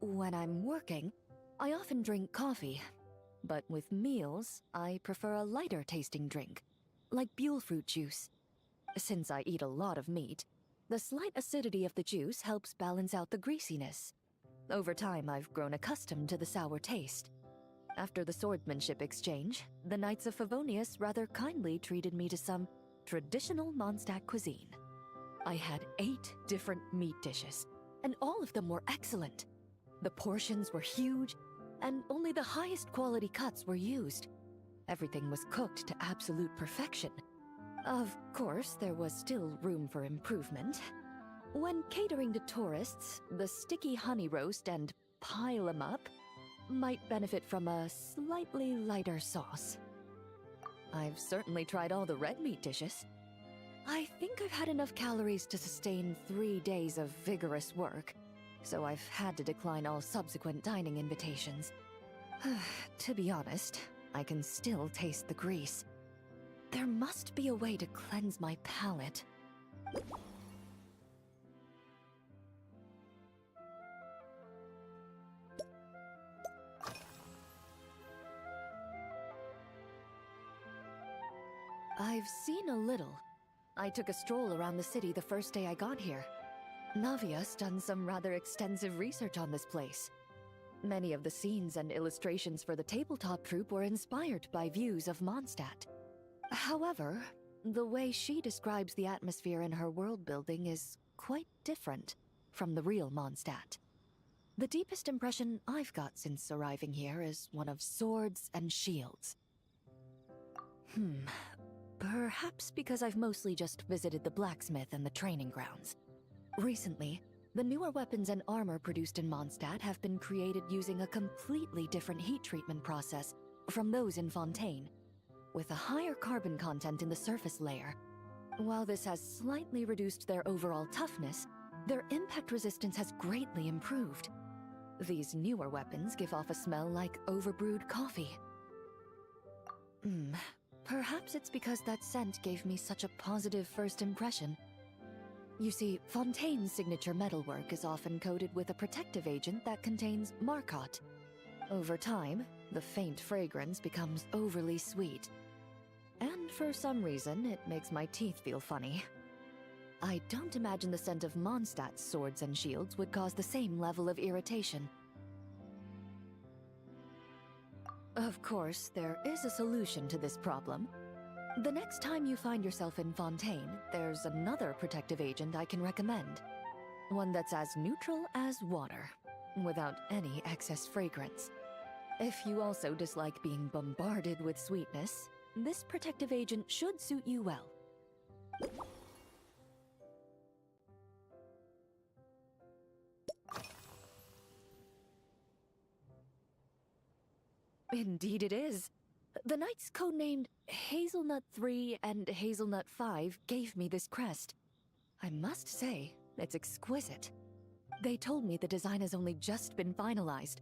J: When I'm working, I often drink coffee. But with meals, I prefer a lighter tasting drink, like Buell fruit juice. Since I eat a lot of meat, the slight acidity of the juice helps balance out the greasiness. Over time, I've grown accustomed to the sour taste. After the swordsmanship exchange, the Knights of Favonius rather kindly treated me to some traditional Mondstadt cuisine. I had 8 different meat dishes, and all of them were excellent. The portions were huge, and only the highest quality cuts were used. Everything was cooked to absolute perfection. Of course, there was still room for improvement. When catering to tourists, the sticky honey roast and pile 'em up might benefit from a slightly lighter sauce. I've certainly tried all the red meat dishes. I think I've had enough calories to sustain 3 days of vigorous work, so I've had to decline all subsequent dining invitations. To be honest, I can still taste the grease. There must be a way to cleanse my palate. I've seen a little. I took a stroll around the city the first day I got here. Navia's done some rather extensive research on this place. Many of the scenes and illustrations for the tabletop troupe were inspired by views of Mondstadt. However, the way she describes the atmosphere in her world building is quite different from the real Mondstadt. The deepest impression I've got since arriving here is one of swords and shields. Perhaps because I've mostly just visited the blacksmith and the training grounds. Recently, the newer weapons and armor produced in Mondstadt have been created using a completely different heat treatment process from those in Fontaine, with a higher carbon content in the surface layer. While this has slightly reduced their overall toughness, their impact resistance has greatly improved. These newer weapons give off a smell like overbrewed coffee. Perhaps it's because that scent gave me such a positive first impression. You see, Fontaine's signature metalwork is often coated with a protective agent that contains Marcotte. Over time, the faint fragrance becomes overly sweet. And for some reason, it makes my teeth feel funny. I don't imagine the scent of Mondstadt's swords and shields would cause the same level of irritation. Of course, there is a solution to this problem. The next time you find yourself in Fontaine, there's another protective agent I can recommend. One that's as neutral as water, without any excess fragrance. If you also dislike being bombarded with sweetness, this protective agent should suit you well. Indeed it is. The knights codenamed Hazelnut 3 and Hazelnut 5 gave me this crest. I must say, it's exquisite. They told me the design has only just been finalized.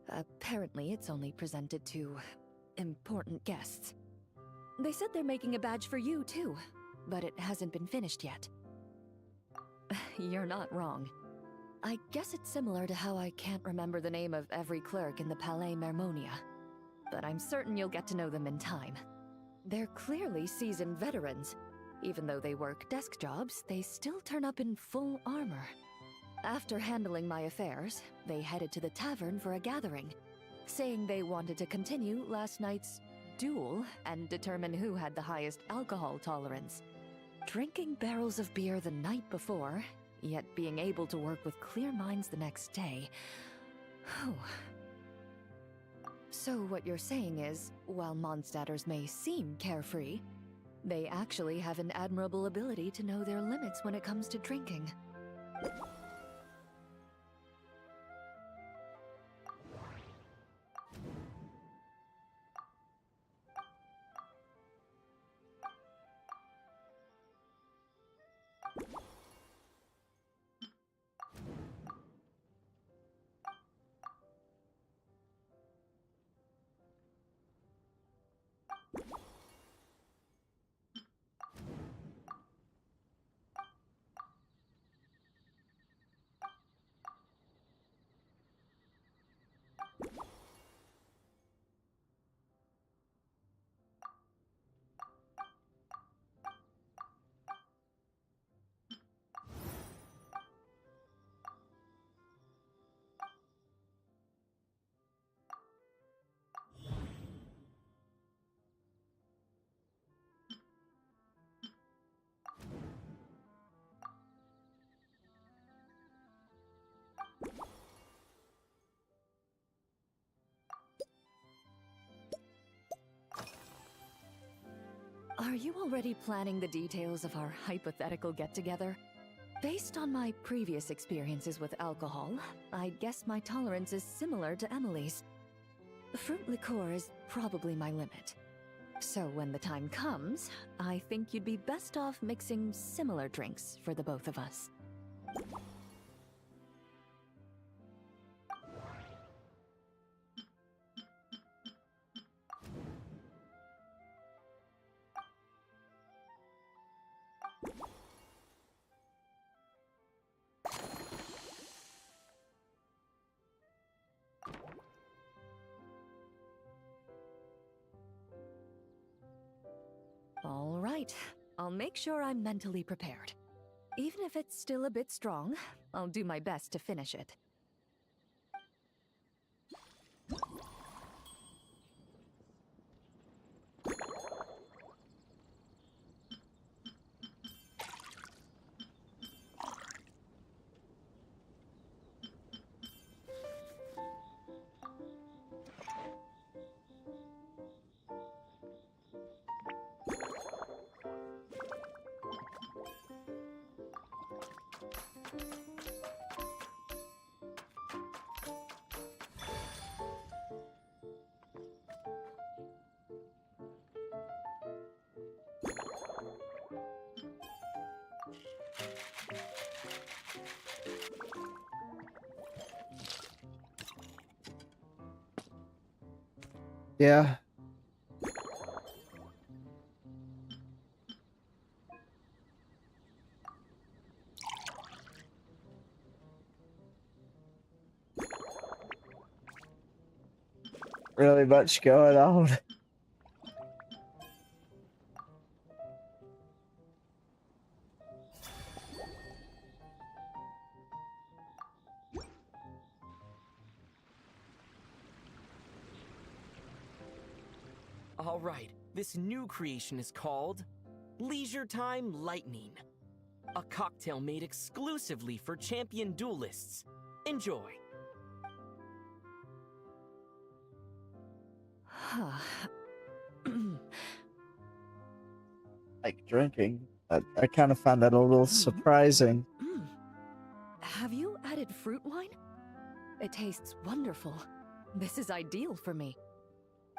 J: Apparently, it's only presented to important guests. They said they're making a badge for you, too, but it hasn't been finished yet. You're not wrong. I guess it's similar to how I can't remember the name of every clerk in the Palais Mermonia. But I'm certain you'll get to know them in time. They're clearly seasoned veterans. Even though they work desk jobs, they still turn up in full armor. After handling my affairs, they headed to the tavern for a gathering, saying they wanted to continue last night's duel and determine who had the highest alcohol tolerance. Drinking barrels of beer the night before, yet being able to work with clear minds the next day. So what you're saying is, while Mondstadters may seem carefree, they actually have an admirable ability to know their limits when it comes to drinking. Are you already planning the details of our hypothetical get-together? Based on my previous experiences with alcohol, I guess my tolerance is similar to Emily's. Fruit liqueur is probably my limit. So when the time comes, I think you'd be best off mixing similar drinks for the both of us. All right, I'll make sure I'm mentally prepared. Even if it's still a bit strong, I'll do my best to finish it.
K: Yeah. Really much going on.
F: All right, this new creation is called Leisure Time Lightning. A cocktail made exclusively for champion duelists. Enjoy.
K: Like drinking. I kind of found that a little surprising.
J: Have you added fruit wine? It tastes wonderful. This is ideal for me.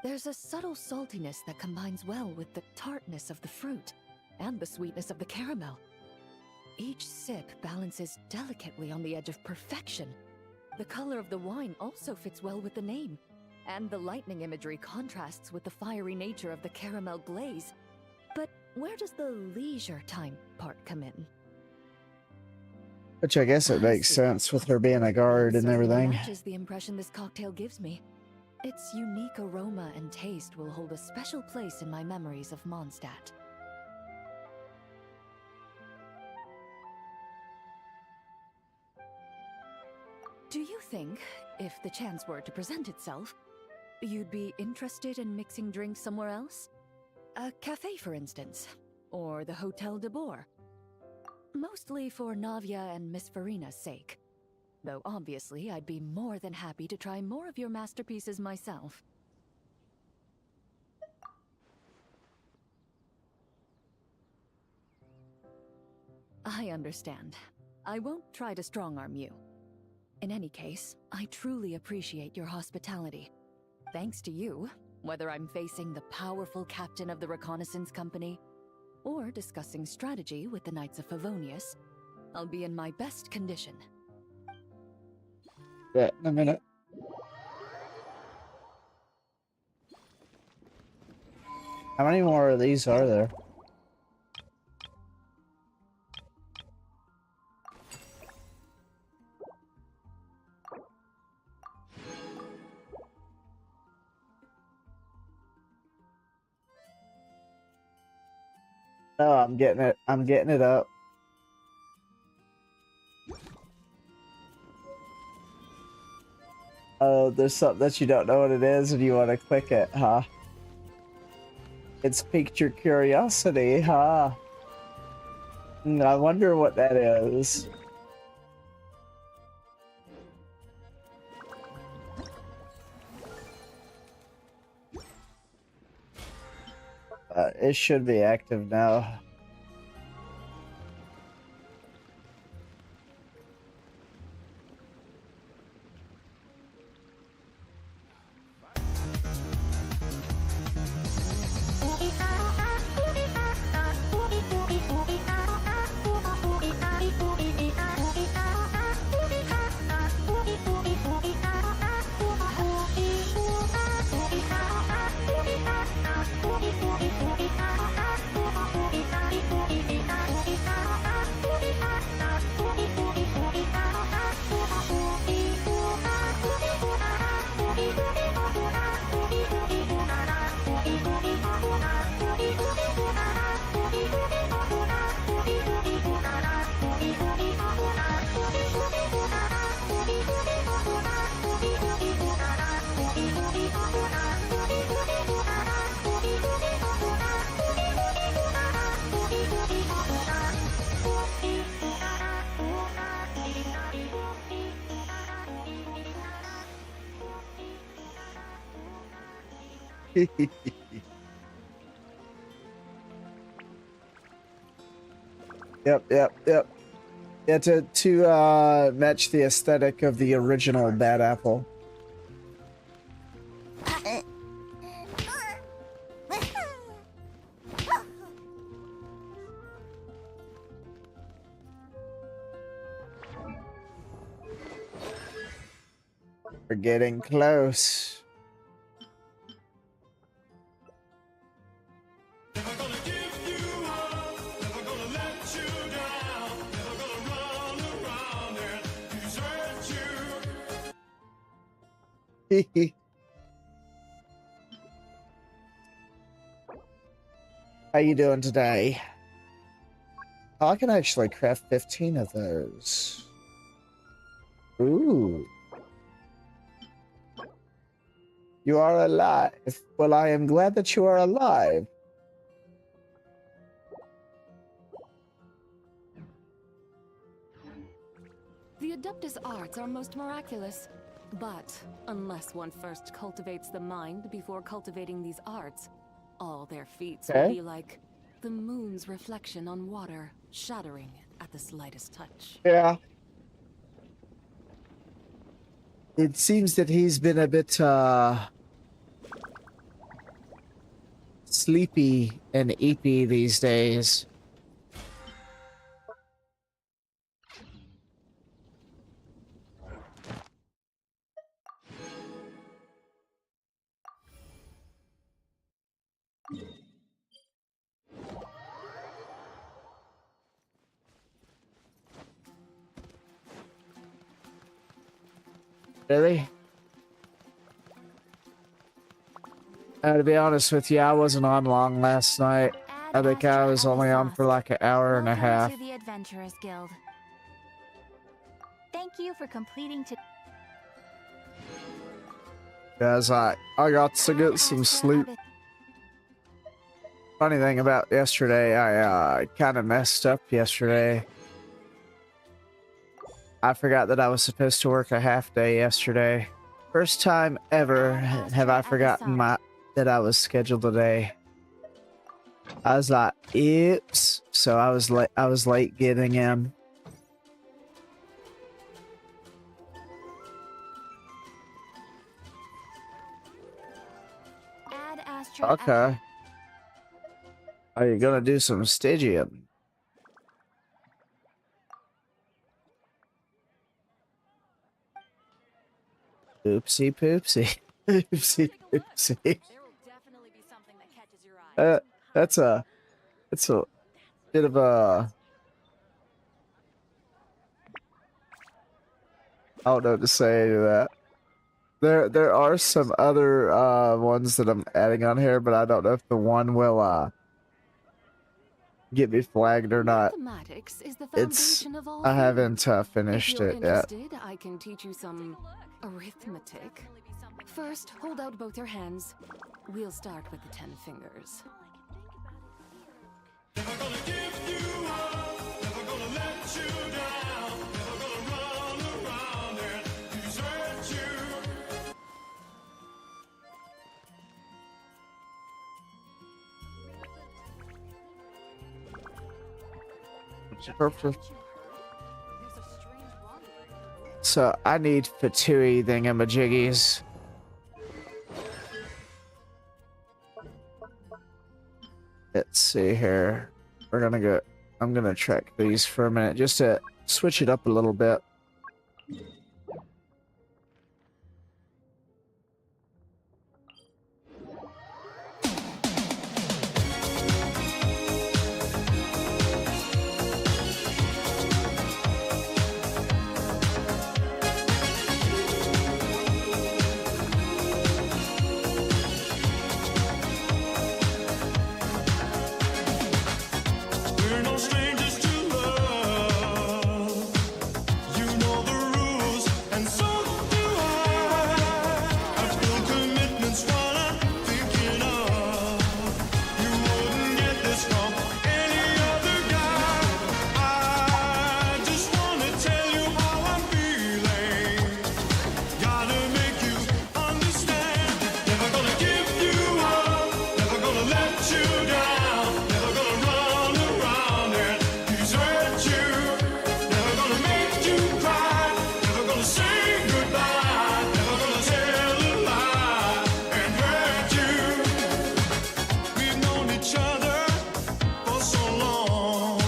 J: There's a subtle saltiness that combines well with the tartness of the fruit and the sweetness of the caramel. Each sip balances delicately on the edge of perfection. The color of the wine also fits well with the name, and the lightning imagery contrasts with the fiery nature of the caramel glaze. But where does the leisure time part come in?
K: Which I guess it makes sense with her being a guard and everything.
J: Matches the impression this cocktail gives me. Its unique aroma and taste will hold a special place in my memories of Mondstadt. Do you think, if the chance were to present itself, you'd be interested in mixing drinks somewhere else? A cafe, for instance, or the Hotel de Boer? Mostly for Navia and Miss Farina's sake. Though obviously I'd be more than happy to try more of your masterpieces myself. I understand. I won't try to strong-arm you. In any case, I truly appreciate your hospitality. Thanks to you, whether I'm facing the powerful captain of the reconnaissance company or discussing strategy with the Knights of Favonius, I'll be in my best condition.
K: Yeah, in a minute. How many more of these are there? Oh, I'm getting it. I'm getting it up. Oh, there's something that you don't know what it is and you want to click it, huh? It's piqued your curiosity, huh? I wonder what that is. It should be active now. Yep. Yeah, to match the aesthetic of the original Bad Apple. We're getting close. How you doing today? Oh, I can actually craft 15 of those. Ooh. You are alive. Well, I am glad that you are alive.
I: The Adeptus arts are most miraculous. But unless one first cultivates the mind before cultivating these arts, all their feats will be like the moon's reflection on water, shattering at the slightest touch.
K: Yeah. It seems that he's been a bit, sleepy and eepy these days. Really? To be honest with you, I wasn't on long last night. I think I was only on for like an hour and a half.
C: Welcome to the Adventurers Guild. Thank you for completing to.
K: Guys, I got to get some sleep. Funny thing about yesterday, I kind of messed up yesterday. I forgot that I was supposed to work a half day yesterday. First time ever have I forgotten that I was scheduled today. I was like, oops. So I was late getting him.
B: Add Astra.
K: Okay. Are you gonna do some Stygian? Oopsie poopsie. Oopsie poopsie. That's a bit of a, I don't know what to say to that. There are some other ones that I'm adding on here, but I don't know if the one will get me flagged or not.
I: Mathematics is the
K: It's
I: foundation of all
K: I haven't
I: things.
K: finished
I: If you're
K: it yet.
I: interested, I can teach you some arithmetic. First, hold out both your hands. We'll start with the 10 fingers.
K: Perfect. So I need Fatui thingamajiggies. Let's see here. We're gonna go. I'm gonna check these for a minute just to switch it up a little bit.
L: We're no strangers to love. You know the rules, and so do I. I've built commitments, what I'm thinking of. You wouldn't get this from any other guy. I just wanna tell you how I'm feeling. Gotta make you understand. Never gonna give you up. Never gonna let you down. Never gonna run around and desert you. Never gonna make you cry. Never gonna say goodbye. Never gonna tell a lie and hurt you. We've known each other for so long.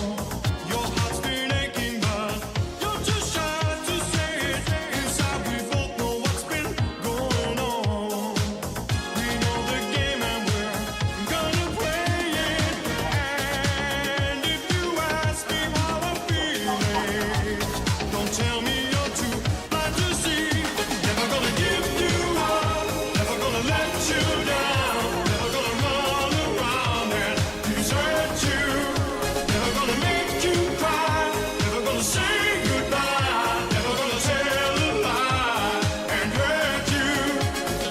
L: Your heart's been aching, but you're too shy to say it. Inside we both know what's been going on. We know the game and we're gonna play it. And if you ask me how I'm feeling, don't tell me you're too blind to see. Never gonna give you up. Never gonna let you down. Never gonna run around and desert you. Never gonna make you cry. Never gonna say goodbye. Never gonna tell a lie and hurt you.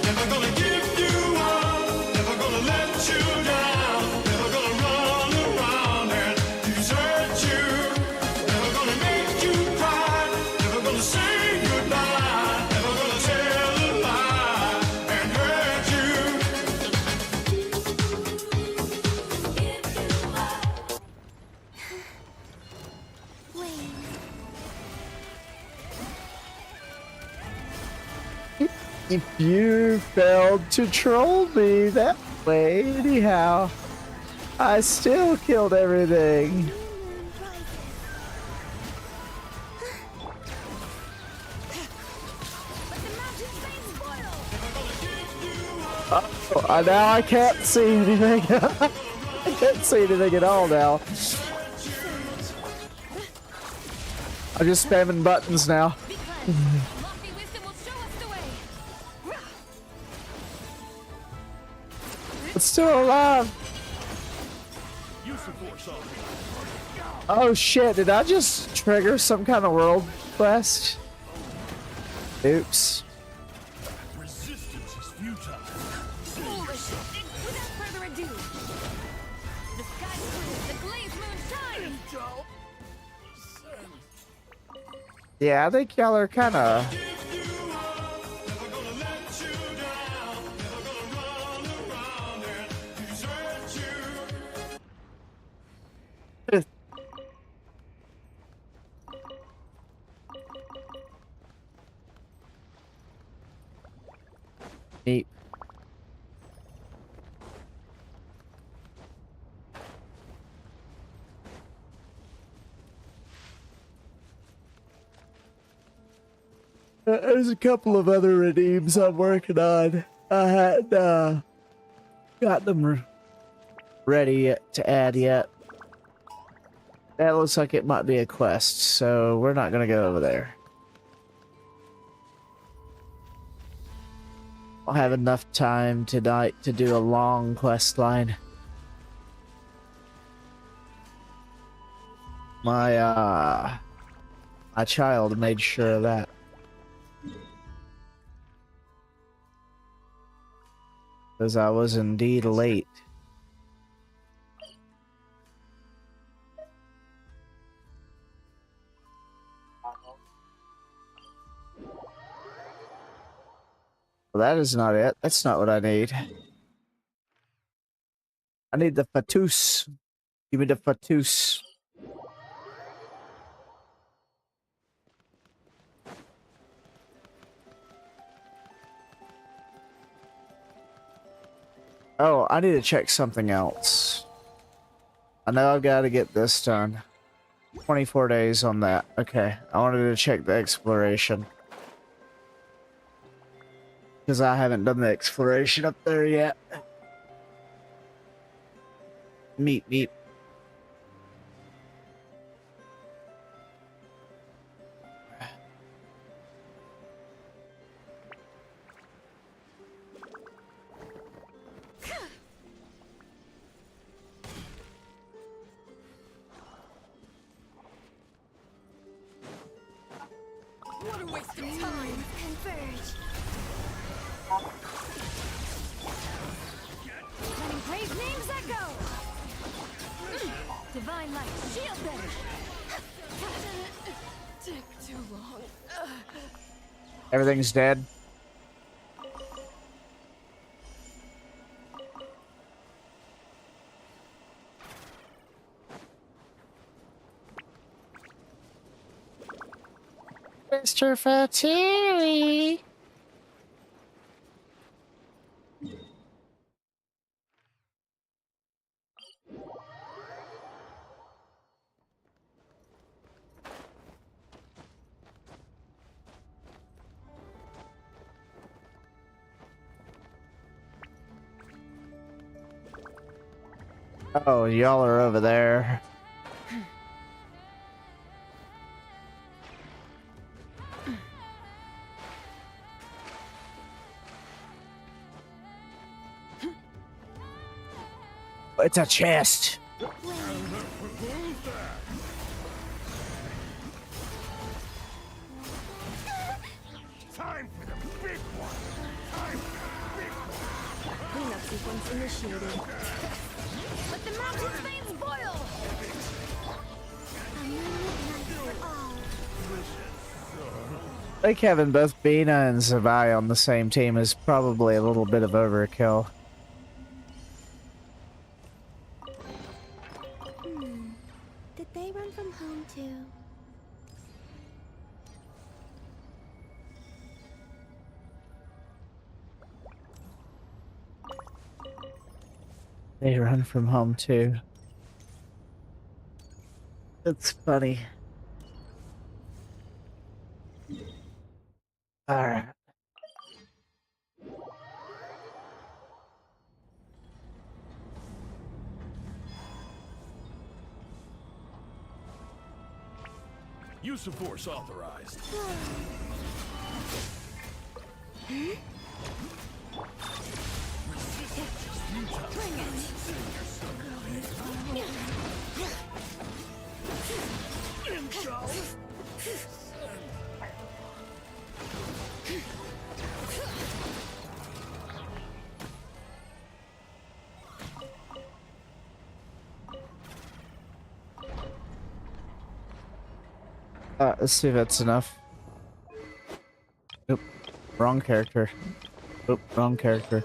L: Never gonna give you up. Never gonna let you down. Never gonna run around and desert you. Never gonna make you cry. Never gonna say goodbye. Never gonna tell a lie and hurt you.
K: If you failed to troll me that way, anyhow, I still killed everything. Oh, now I can't see anything. I can't see anything at all now. I'm just spamming buttons now. It's still alive. Oh shit, did I just trigger some kind of world quest? Oops.
L: Resistance is futile.
B: Without further ado, the sky proves the glazed moon shines.
K: Yeah, I think y'all are kind of. Neat. There's a couple of other redeems I'm working on. I hadn't got them ready to add yet. That looks like it might be a quest, so we're not gonna go over there. I'll have enough time tonight to do a long quest line. My child made sure of that. Because I was indeed late. Well, that is not it. That's not what I need. I need the Fatus. Give me the Fatus. Oh, I need to check something else. I know I've got to get this done. 24 days on that. Okay, I wanted to check the exploration. Because I haven't done the exploration up there yet. Meep, meep.
L: What a waste of time! Converge!
C: Letting brave names echo! Divine light, shield them!
L: Took too long.
K: Everything's dead. Mr. Fatiri. Oh, y'all are over there. It's a chest.
L: Time for the big one! Time for the big one!
B: Cleanup sequence initiated.
C: Let the mountain veins boil! A moonlit night for all.
K: I think having both Bina and Zavai on the same team is probably a little bit of overkill.
C: Did they run from home too?
K: They run from home too. It's funny. Alright.
D: Use of force authorized.
C: Bring it!
K: Let's see if that's enough. Oop, wrong character. Oop, wrong character.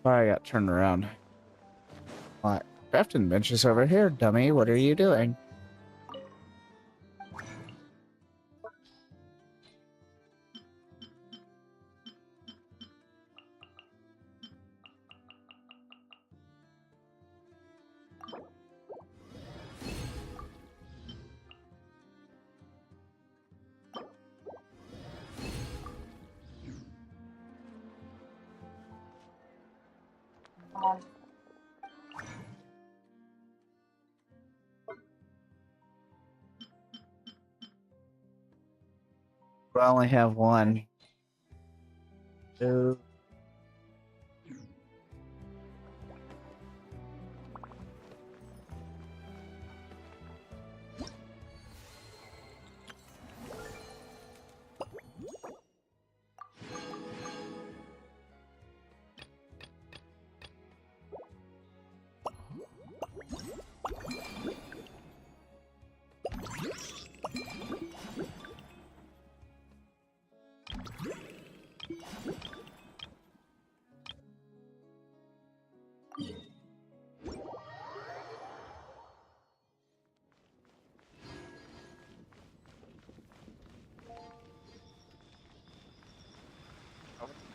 K: Sorry, I got turned around. What? Crafting bench is over here, dummy. What are you doing? I only have one. Two.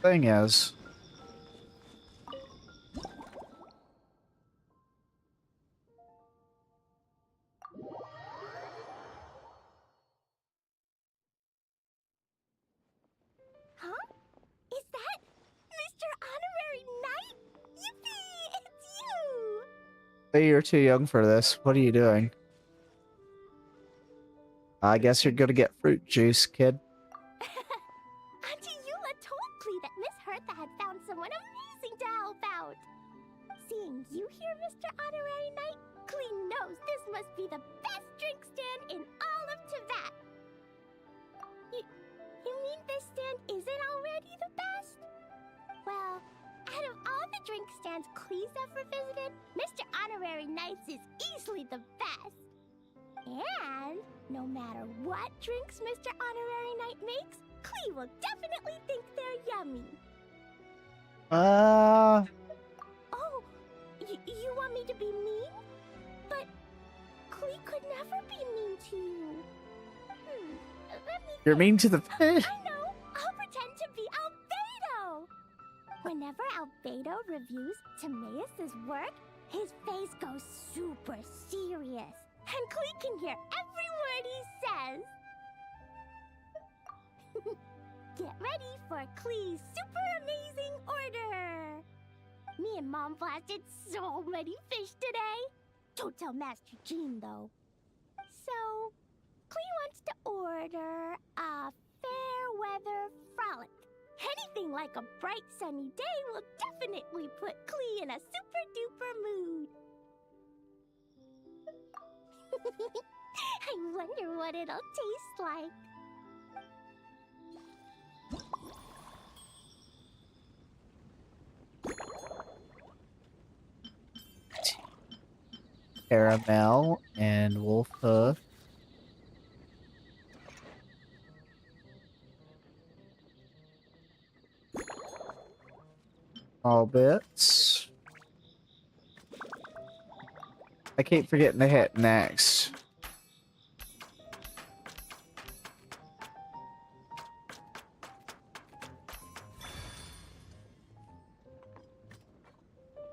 K: Thing is,
C: Huh? Is that Mr. Honorary Knight? Yippee! It's you!
K: hey, you're too young for this. What are you doing? I guess you're gonna get fruit juice, kid.
C: Auntie Eula told Klee that Miss Hertha had found someone amazing to help out. Seeing you here, Mr. Honorary Knight, Klee knows this must be the best drink stand in all of Teyvat. You mean this stand isn't already the best? Well, out of all the drink stands Klee's ever visited, Mr. Honorary Knight's is easily the best. And no matter what drinks Mr. Honorary Knight makes, Klee will definitely think they're yummy. Oh, you want me to be mean? But Klee could never be mean to you. Let me
K: You're
C: think.
K: mean to the
C: I know. I'll pretend to be Albedo. Whenever Albedo reviews Timaeus' work, his face goes super serious. And Klee can hear every word he says. Get ready for Klee's super amazing order. Me and Mom blasted so many fish today. Don't tell Master Jean, though. So, Klee wants to order a fair weather frolic. Anything like a bright sunny day will definitely put Klee in a super duper mood. I wonder what it'll taste like.
K: caramel and wolf hoof. All bits. I keep forgetting to hit next.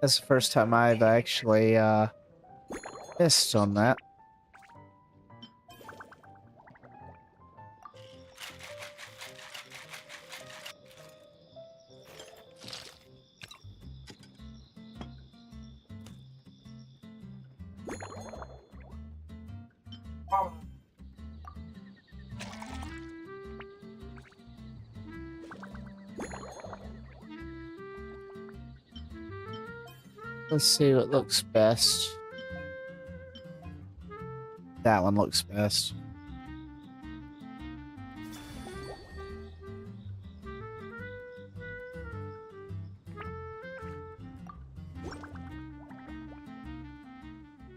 K: That's the first time I've actually missed on that. Let's see what looks best. That one looks best.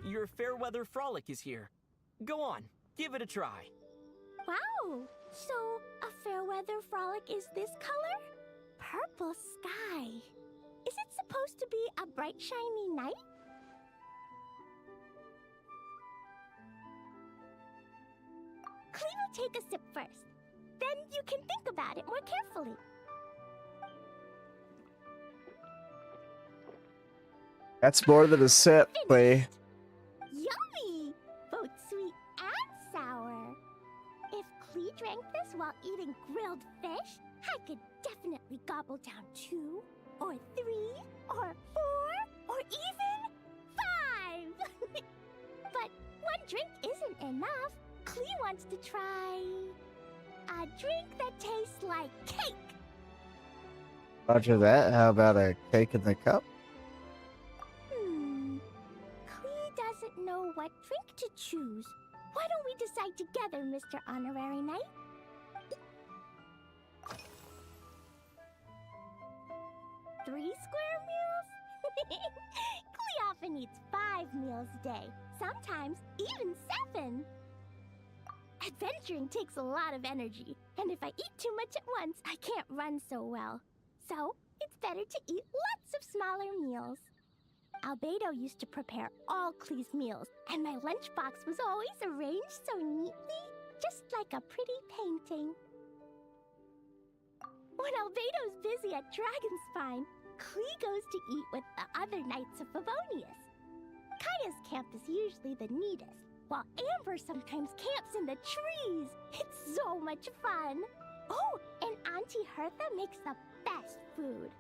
F: Your Fairweather Frolic is here. Go on, give it a try.
C: Wow! So, a fair weather frolic is this color? Purple sky. Is it supposed to be a bright, shiny night? Klee will take a sip first. Then you can think about it more carefully.
K: That's more than a sip, Klee.
C: Yummy! Both sweet and sour. If Klee drank this while eating grilled fish, I could definitely gobble down 2, or 3, or 4, or even 5! But one drink isn't enough. Klee wants to try a drink that tastes like cake.
K: Roger that. How about a cake in the cup?
C: Klee doesn't know what drink to choose. Why don't we decide together, Mr. Honorary Knight? Three square meals? Klee often eats 5 meals a day, sometimes even 7. Adventuring takes a lot of energy, and if I eat too much at once, I can't run so well. So, it's better to eat lots of smaller meals. Albedo used to prepare all Klee's meals, and my lunchbox was always arranged so neatly, just like a pretty painting. When Albedo's busy at Dragonspine, Klee goes to eat with the other Knights of Favonius. Kaya's camp is usually the neatest, while Amber sometimes camps in the trees. It's so much fun. Oh, and Auntie Hertha makes the best food.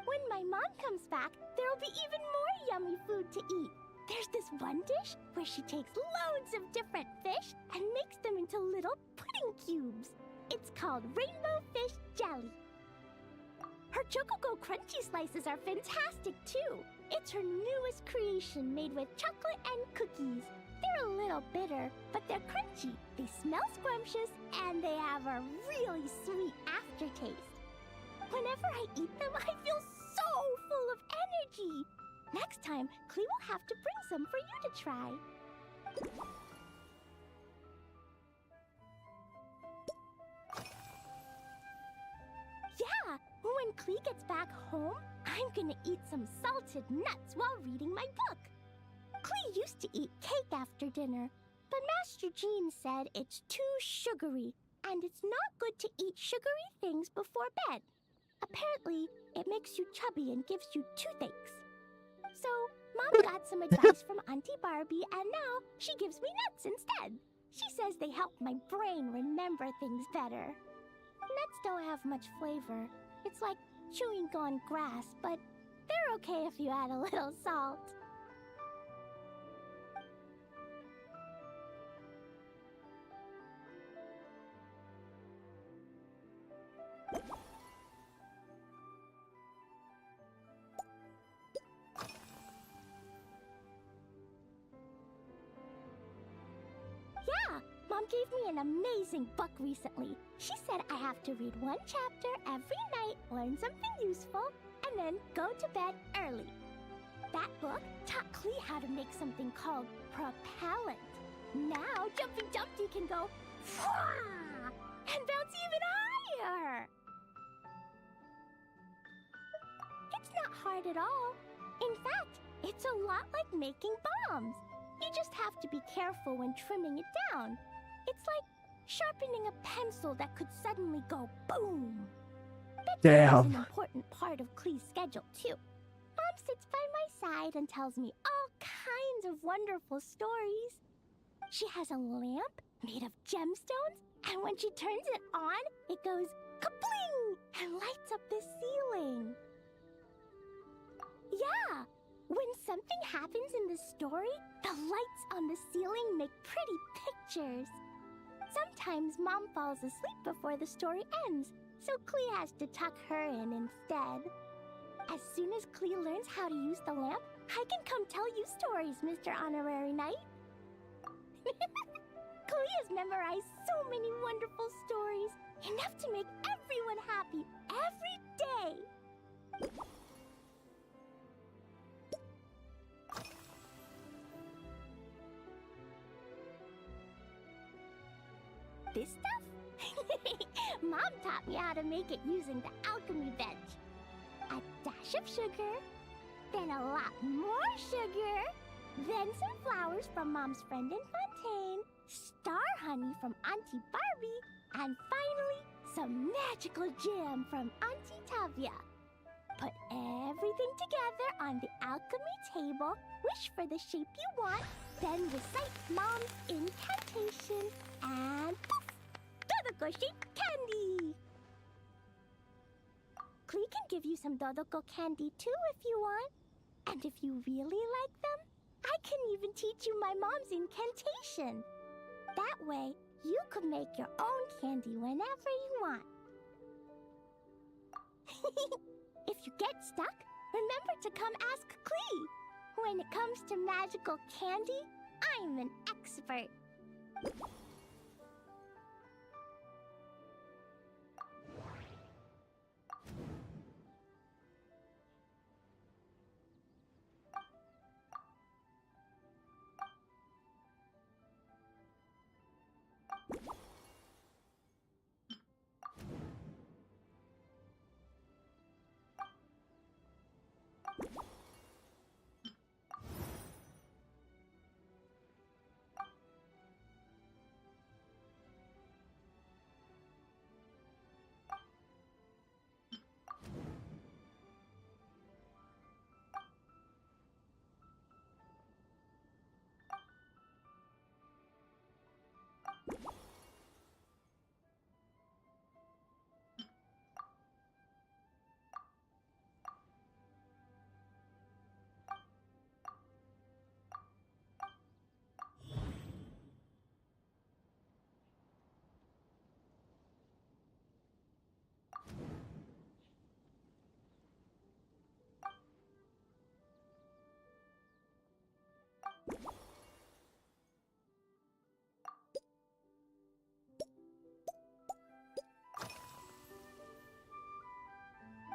C: When my mom comes back, there'll be even more yummy food to eat. There's this one dish where she takes loads of different fish and makes them into little pudding cubes. It's called Rainbow Fish Jelly. Her Chococo Crunchy Slices are fantastic too. It's her newest creation made with chocolate and cookies. They're a little bitter, but they're crunchy. They smell scrumptious, and they have a really sweet aftertaste. Whenever I eat them, I feel so full of energy. Next time, Klee will have to bring some for you to try. Yeah, when Klee gets back home, I'm gonna eat some salted nuts while reading my book. Klee used to eat cake after dinner, but Master Jean said it's too sugary, and it's not good to eat sugary things before bed. Apparently, it makes you chubby and gives you toothaches. So, Mom got some advice from Auntie Barbie, and now she gives me nuts instead. She says they help my brain remember things better. Nuts don't have much flavor. It's like chewing on grass, but they're okay if you add a little salt. Yeah, Mom gave me an amazing book recently. She said I have to read one chapter every night, learn something useful, and then go to bed early. That book taught Klee how to make something called propellant. Now Jumpy Dumpty can go and bounce even higher. It's not hard at all. In fact, it's a lot like making bombs. You just have to be careful when trimming it down. It's like sharpening a pencil that could suddenly go boom. Bedtime is an important part of Klee's schedule, too. Mom sits by my side and tells me all kinds of wonderful stories. She has a lamp made of gemstones, and when she turns it on, it goes kabling and lights up the ceiling. Yeah, when something happens in the story, the lights on the ceiling make pretty pictures. Sometimes Mom falls asleep before the story ends, so Klee has to tuck her in instead. As soon as Klee learns how to use the lamp, I can come tell you stories, Mr. Honorary Knight. Klee has memorized so many wonderful stories, enough to make everyone happy every day. This stuff? Mom taught me how to make it using the alchemy bench. I a dash of sugar, then a lot more sugar, then some flowers from Mom's friend in Fontaine, star honey from Auntie Barbie, and finally, some magical jam from Auntie Tavia. Put everything together on the alchemy table, wish for the shape you want, then recite Mom's incantation, and poof! Dodoko-shaped candy! Klee can give you some Dodoko candy too if you want. And if you really like them, I can even teach you my mom's incantation. That way, you can make your own candy whenever you want. If you get stuck, remember to come ask Klee. When it comes to magical candy, I'm an expert.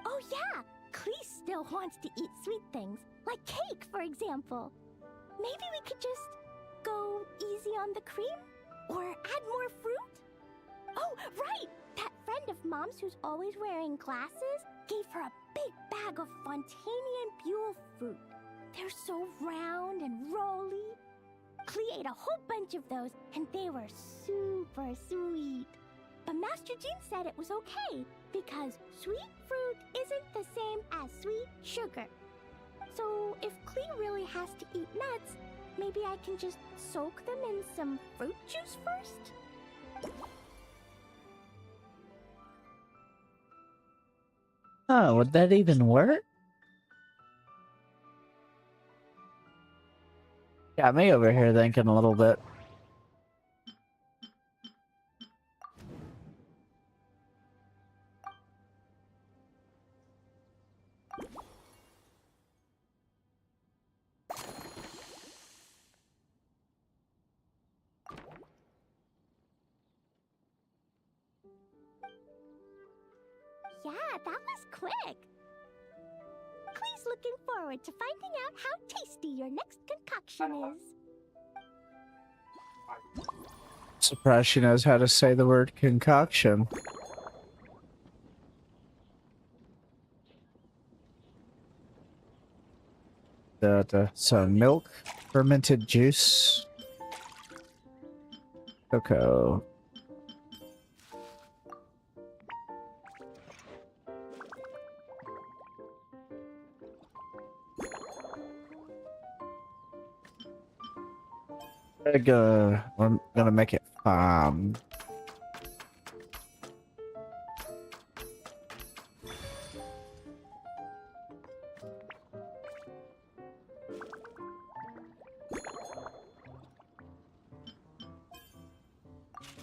C: Oh yeah, Klee still wants to eat sweet things, like cake, for example. Maybe we could just go easy on the cream? Or add more fruit? Oh, right! That friend of Mom's who's always wearing glasses gave her a big bag of Fontanian Buell fruit. They're so round and rolly. Klee ate a whole bunch of those, and they were super sweet. But Master Jean said it was okay, because sweet fruit isn't the same as sweet sugar. So if Klee really has to eat nuts, maybe I can just soak them in some fruit juice first?
K: Oh, would that even work? Got me over here thinking a little bit.
C: Yeah, that was quick. Klee's looking forward to finding out how tasty your next concoction is.
K: Surprised she knows how to say the word concoction. So milk, fermented juice, cocoa. I'm gonna make it fun.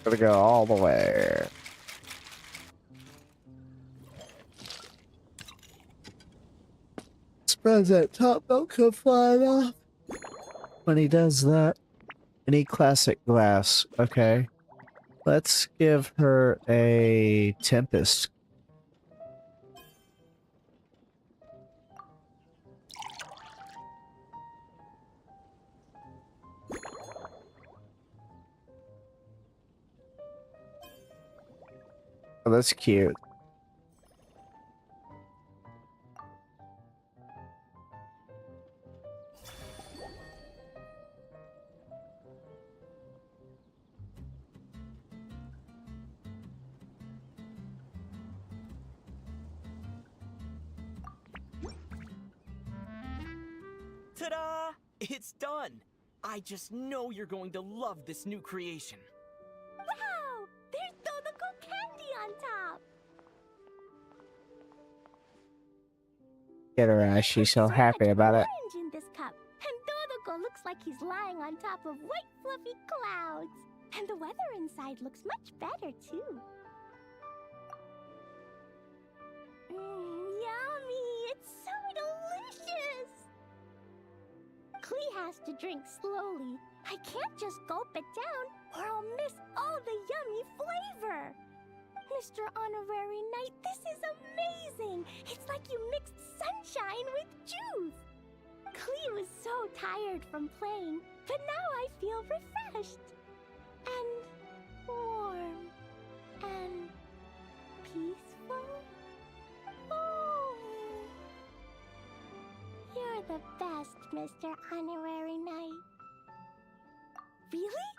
K: Gotta go all the way. Spreads that top milk come flying off when he does that. Any classic glass. Okay. Let's give her a Tempest. Oh, that's cute.
F: Ta-da! It's done! I just know you're going to love this new creation.
C: Wow! There's Dodoko candy on top!
K: Get her ass. She's so happy about it.
C: Orange in this cup, and Dodoko looks like he's lying on top of white fluffy clouds. And the weather inside looks much better, too. Yummy! It's so delicious! Klee has to drink slowly. I can't just gulp it down, or I'll miss all the yummy flavor. Mr. Honorary Knight, this is amazing! It's like you mixed sunshine with juice! Klee was so tired from playing, but now I feel refreshed. And warm. And peaceful. Oh. You're the best, Mr. Honorary Knight. Really?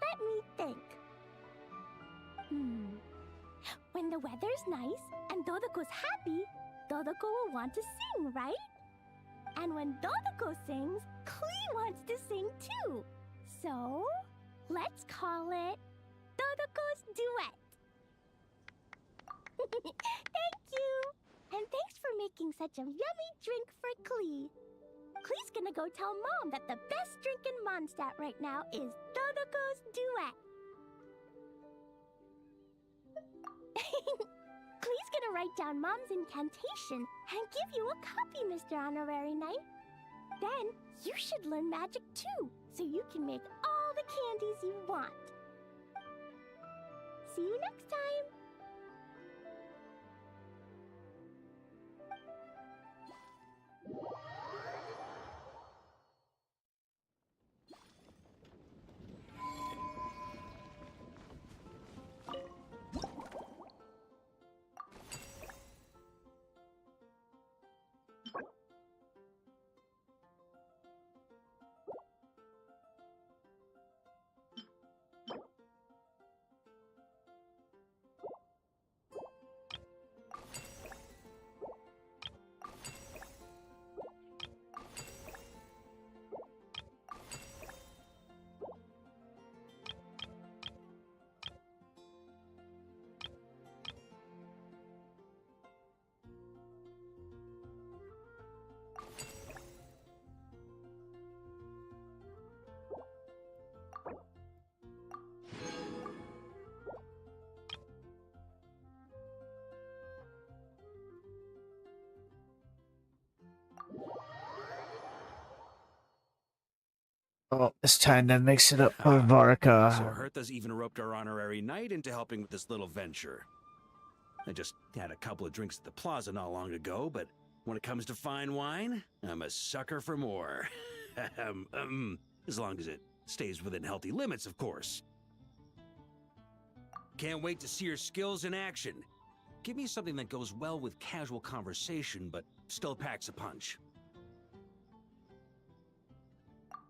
C: Let me think. When the weather's nice and Dodoko's happy, Dodoko will want to sing, right? And when Dodoko sings, Klee wants to sing too. So, let's call it Dodoko's Duet. Thank you! And thanks for making such a yummy drink for Klee. Klee's gonna go tell Mom that the best drink in Mondstadt right now is Dodoko's Duet. Klee's gonna write down Mom's incantation and give you a copy, Mr. Honorary Knight. Then, you should learn magic too, so you can make all the candies you want. See you next time!
K: Oh, it's time to mix it up for Varka.
D: So Hertha's even roped our honorary knight into helping with this little venture. I just had a couple of drinks at the plaza not long ago, but when it comes to fine wine, I'm a sucker for more. As long as it stays within healthy limits, of course. Can't wait to see your skills in action. Give me something that goes well with casual conversation, but still packs a punch.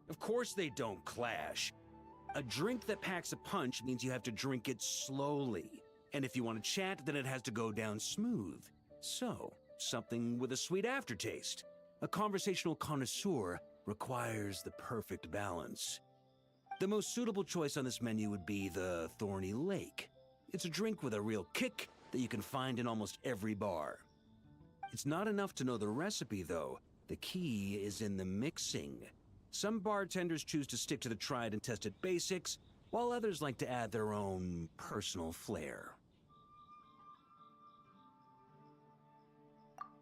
D: Of course they don't clash. A drink that packs a punch means you have to drink it slowly. And if you want to chat, then it has to go down smooth. So, something with a sweet aftertaste. A conversational connoisseur requires the perfect balance. The most suitable choice on this menu would be the Thorny Lake. It's a drink with a real kick that you can find in almost every bar. It's not enough to know the recipe, though. The key is in the mixing. Some bartenders choose to stick to the tried and tested basics, while others like to add their own personal flair.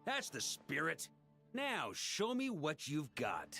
D: That's the spirit. Now, show me what you've got.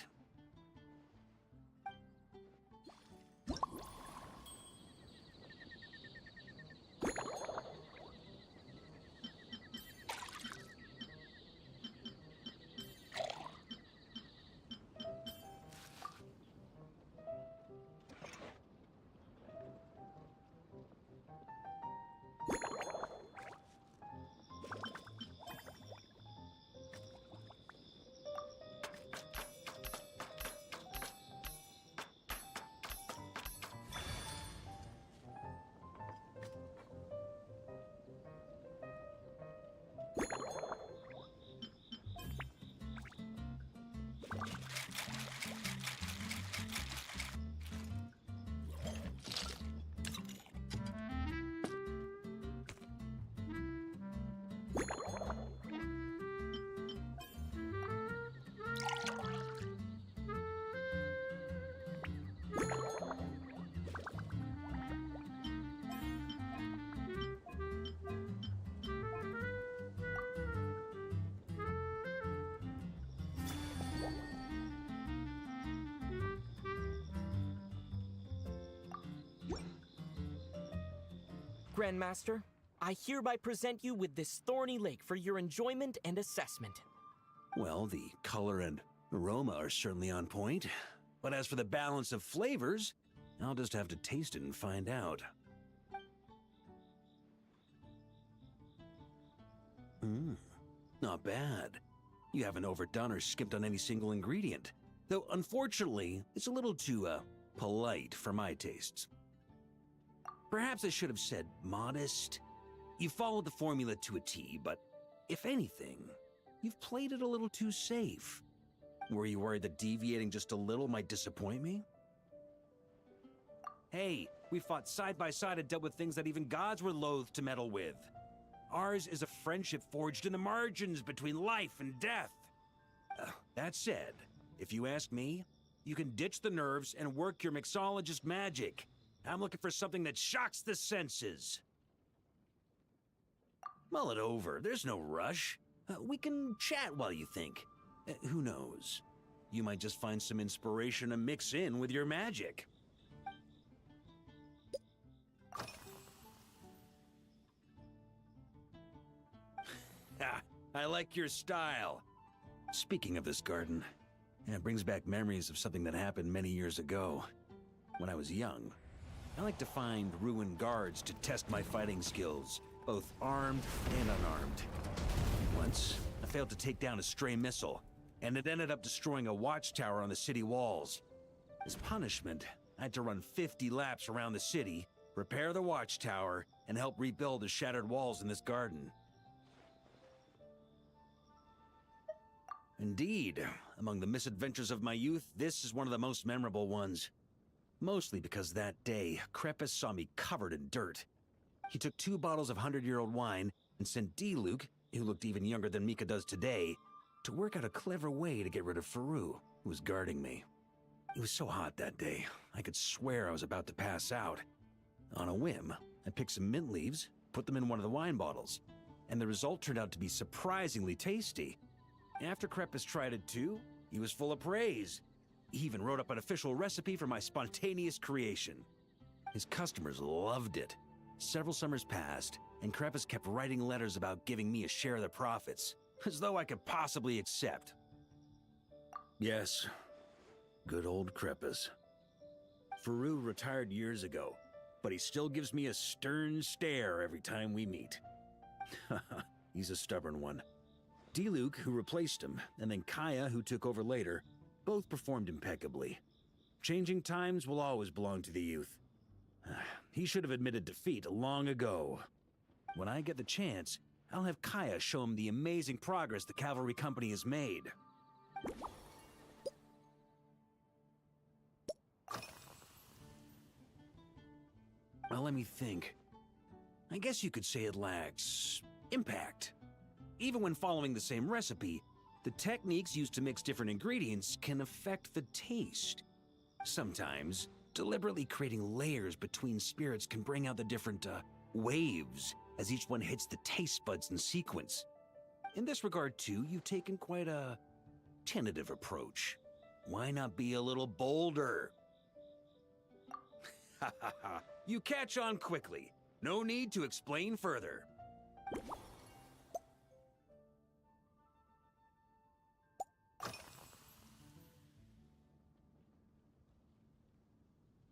F: Grandmaster. I hereby present you with this thorny lake for your enjoyment and assessment.
D: Well, the color and aroma are certainly on point. But as for the balance of flavors, I'll just have to taste it and find out. Not bad. You haven't overdone or skipped on any single ingredient. Though, unfortunately, it's a little too, polite for my tastes. Perhaps I should have said modest. You followed the formula to a T, but if anything, you've played it a little too safe. Were you worried that deviating just a little might disappoint me? Hey, we fought side by side and dealt with things that even gods were loath to meddle with. Ours is a friendship forged in the margins between life and death. That said, if you ask me, you can ditch the nerves and work your mixologist magic. I'm looking for something that shocks the senses. Mull it over, there's no rush. We can chat while you think. Who knows? You might just find some inspiration to mix in with your magic. I like your style. Speaking of this garden, it brings back memories of something that happened many years ago. When I was young, I like to find ruined guards to test my fighting skills, both armed and unarmed. Once, I failed to take down a stray missile, and it ended up destroying a watchtower on the city walls. As punishment, I had to run 50 laps around the city, repair the watchtower, and help rebuild the shattered walls in this garden. Indeed, among the misadventures of my youth, this is one of the most memorable ones. Mostly because that day, Crepus saw me covered in dirt. He took 2 bottles of 100-year-old wine and sent D-Luke, who looked even younger than Mika does today, to work out a clever way to get rid of Faru, who was guarding me. It was so hot that day, I could swear I was about to pass out. On a whim, I picked some mint leaves, put them in one of the wine bottles, and the result turned out to be surprisingly tasty. After Crepus tried it too, he was full of praise. He even wrote up an official recipe for my spontaneous creation. His customers loved it. Several summers passed, and Crepus kept writing letters about giving me a share of the profits, as though I could possibly accept. Yes, good old Crepus. Faru retired years ago, but he still gives me a stern stare every time we meet. He's a stubborn one. D-Luke, who replaced him, and then Kaya, who took over later, both performed impeccably. Changing times will always belong to the youth. He should have admitted defeat long ago. When I get the chance, I'll have Kaya show him the amazing progress the cavalry company has made. Well, let me think. I guess you could say it lacks impact. Even when following the same recipe, the techniques used to mix different ingredients can affect the taste. Sometimes, deliberately creating layers between spirits can bring out the different, waves as each one hits the taste buds in sequence. In this regard, too, you've taken quite a tentative approach. Why not be a little bolder? Ha ha ha. You catch on quickly. No need to explain further.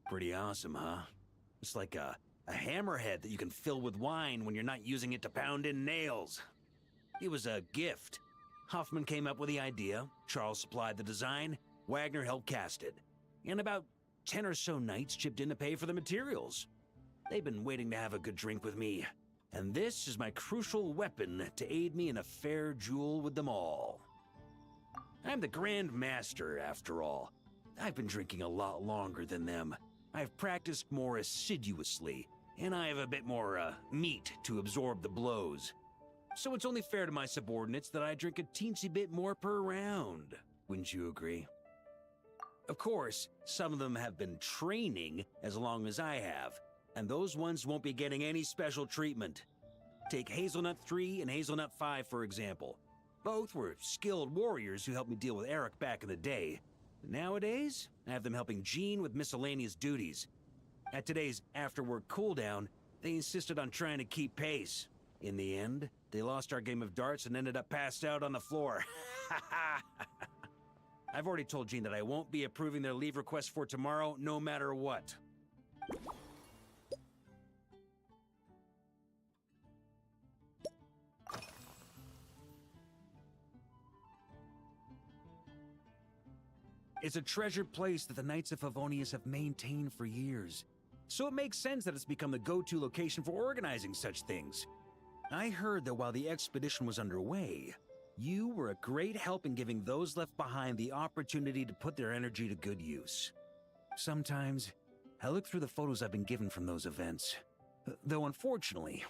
D: Pretty awesome, huh? It's like a hammerhead that you can fill with wine when you're not using it to pound in nails. It was a gift. Hoffman came up with the idea, Charles supplied the design, Wagner helped cast it. And about 10 or so knights chipped in to pay for the materials. They've been waiting to have a good drink with me, and this is my crucial weapon to aid me in a fair duel with them all. I'm the Grand Master, after all. I've been drinking a lot longer than them. I've practiced more assiduously, and I have a bit more, meat to absorb the blows. So it's only fair to my subordinates that I drink a teensy bit more per round. Wouldn't you agree? Of course, some of them have been training as long as I have, and those ones won't be getting any special treatment. Take Hazelnut 3 and Hazelnut 5, for example. Both were skilled warriors who helped me deal with Eric back in the day. Nowadays, I have them helping Jean with miscellaneous duties. At today's after-work cooldown, They insisted on trying to keep pace. In the end, they lost our game of darts and ended up passed out on the floor. I've already told Jean that I won't be approving their leave request for tomorrow, no matter what. It's a treasured place that the Knights of Favonius have maintained for years. So it makes sense that it's become the go-to location for organizing such things. I heard that while the expedition was underway, you were a great help in giving those left behind the opportunity to put their energy to good use. Sometimes, I look through the photos I've been given from those events. Though unfortunately,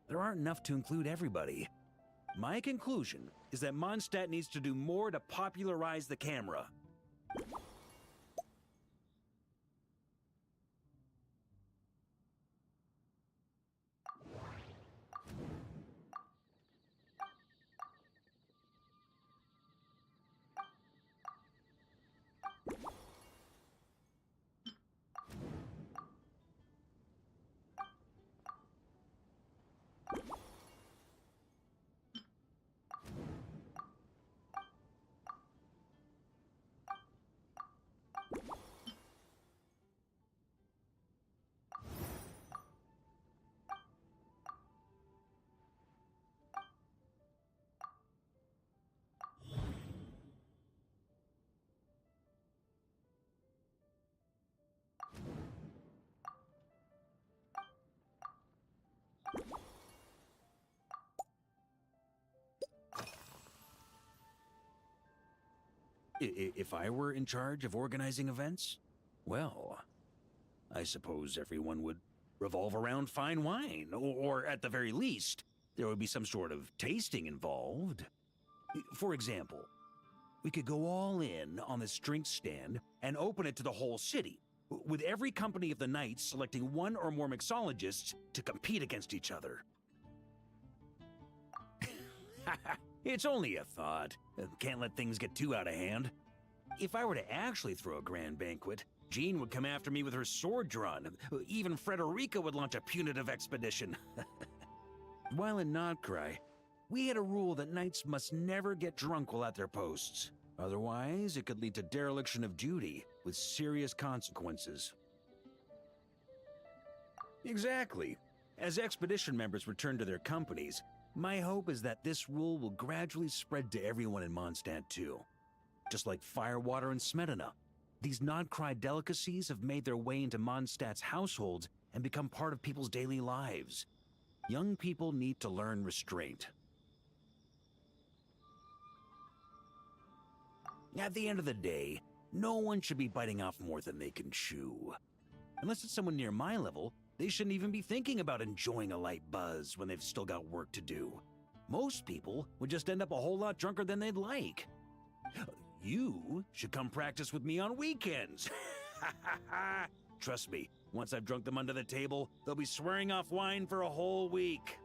D: there aren't enough to include everybody. My conclusion is that Mondstadt needs to do more to popularize the camera. If I were in charge of organizing events, well, I suppose everyone would revolve around fine wine, or at the very least, there would be some sort of tasting involved. For example, we could go all in on this drink stand and open it to the whole city, with every company of the Knights selecting one or more mixologists to compete against each other. It's only a thought. Can't let things get too out of hand. If I were to actually throw a grand banquet, Jean would come after me with her sword drawn. Even Frederica would launch a punitive expedition. While in Notcry, we had a rule that knights must never get drunk while at their posts. Otherwise, it could lead to dereliction of duty, with serious consequences. Exactly. As expedition members return to their companies, my hope is that this rule will gradually spread to everyone in Mondstadt too. Just like firewater and Smedina, these Notcry delicacies have made their way into Mondstadt's households and become part of people's daily lives. Young people need to learn restraint. At the end of the day, no one should be biting off more than they can chew. Unless it's someone near my level, they shouldn't even be thinking about enjoying a light buzz when they've still got work to do. Most people would just end up a whole lot drunker than they'd like. You should come practice with me on weekends. Trust me, once I've drunk them under the table, they'll be swearing off wine for a whole week.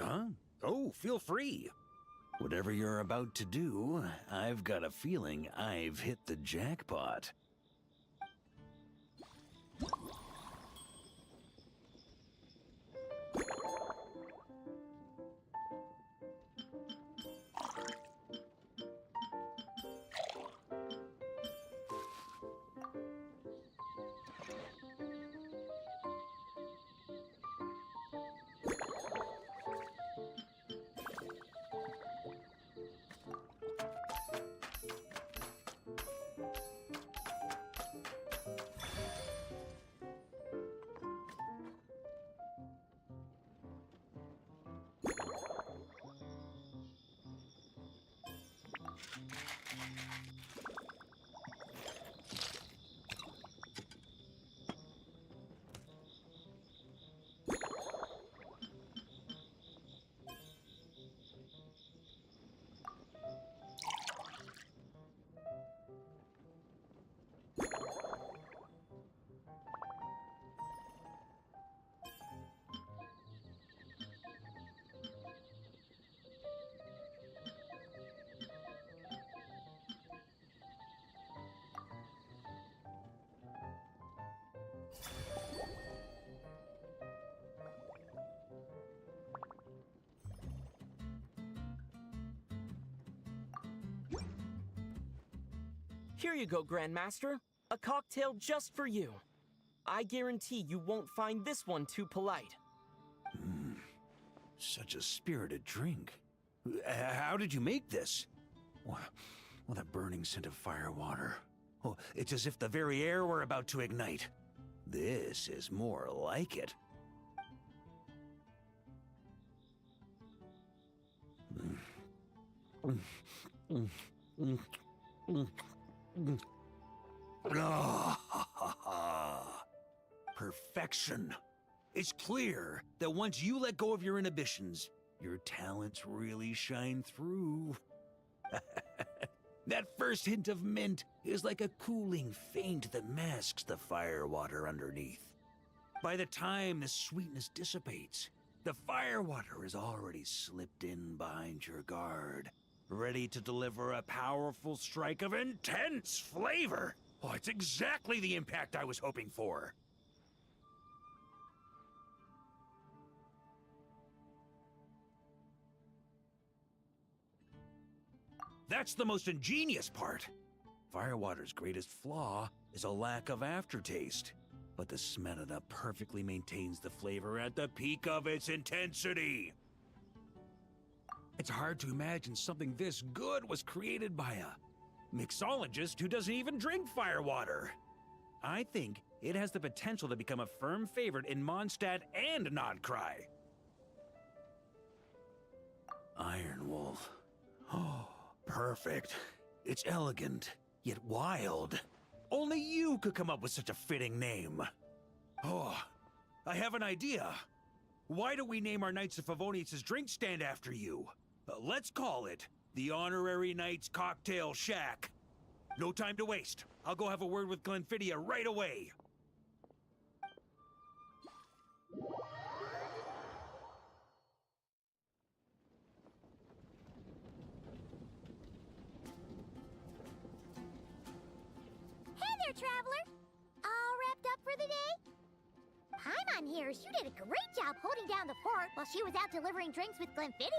D: Huh? Oh, feel free. Whatever you're about to do, I've got a feeling I've hit the jackpot.
F: Here you go, Grandmaster. A cocktail just for you. I guarantee you won't find this one too polite.
D: Such a spirited drink. How did you make this? Well, that burning scent of firewater. Oh, it's as if the very air were about to ignite. This is more like it. Perfection. It's clear that once you let go of your inhibitions, your talents really shine through. That first hint of mint is like a cooling feint that masks the firewater underneath. By the time the sweetness dissipates, the firewater has already slipped in behind your guard, ready to deliver a powerful strike of intense flavor. Oh, it's exactly the impact I was hoping for. That's the most ingenious part. Firewater's greatest flaw is a lack of aftertaste, but the Smelana perfectly maintains the flavor at the peak of its intensity. It's hard to imagine something this good was created by a mixologist who doesn't even drink firewater. I think it has the potential to become a firm favorite in Mondstadt and Nodcry. Iron Wolf. Oh. Perfect. It's elegant, yet wild. Only you could come up with such a fitting name. Oh, I have an idea. Why don't we name our Knights of Favonius' drink stand after you? Let's call it the Honorary Knights Cocktail Shack. No time to waste. I'll go have a word with Glenfidia right away.
C: Traveler, all wrapped up for the day? Paimon hears you did a great job holding down the fort while she was out delivering drinks with Glenfidia.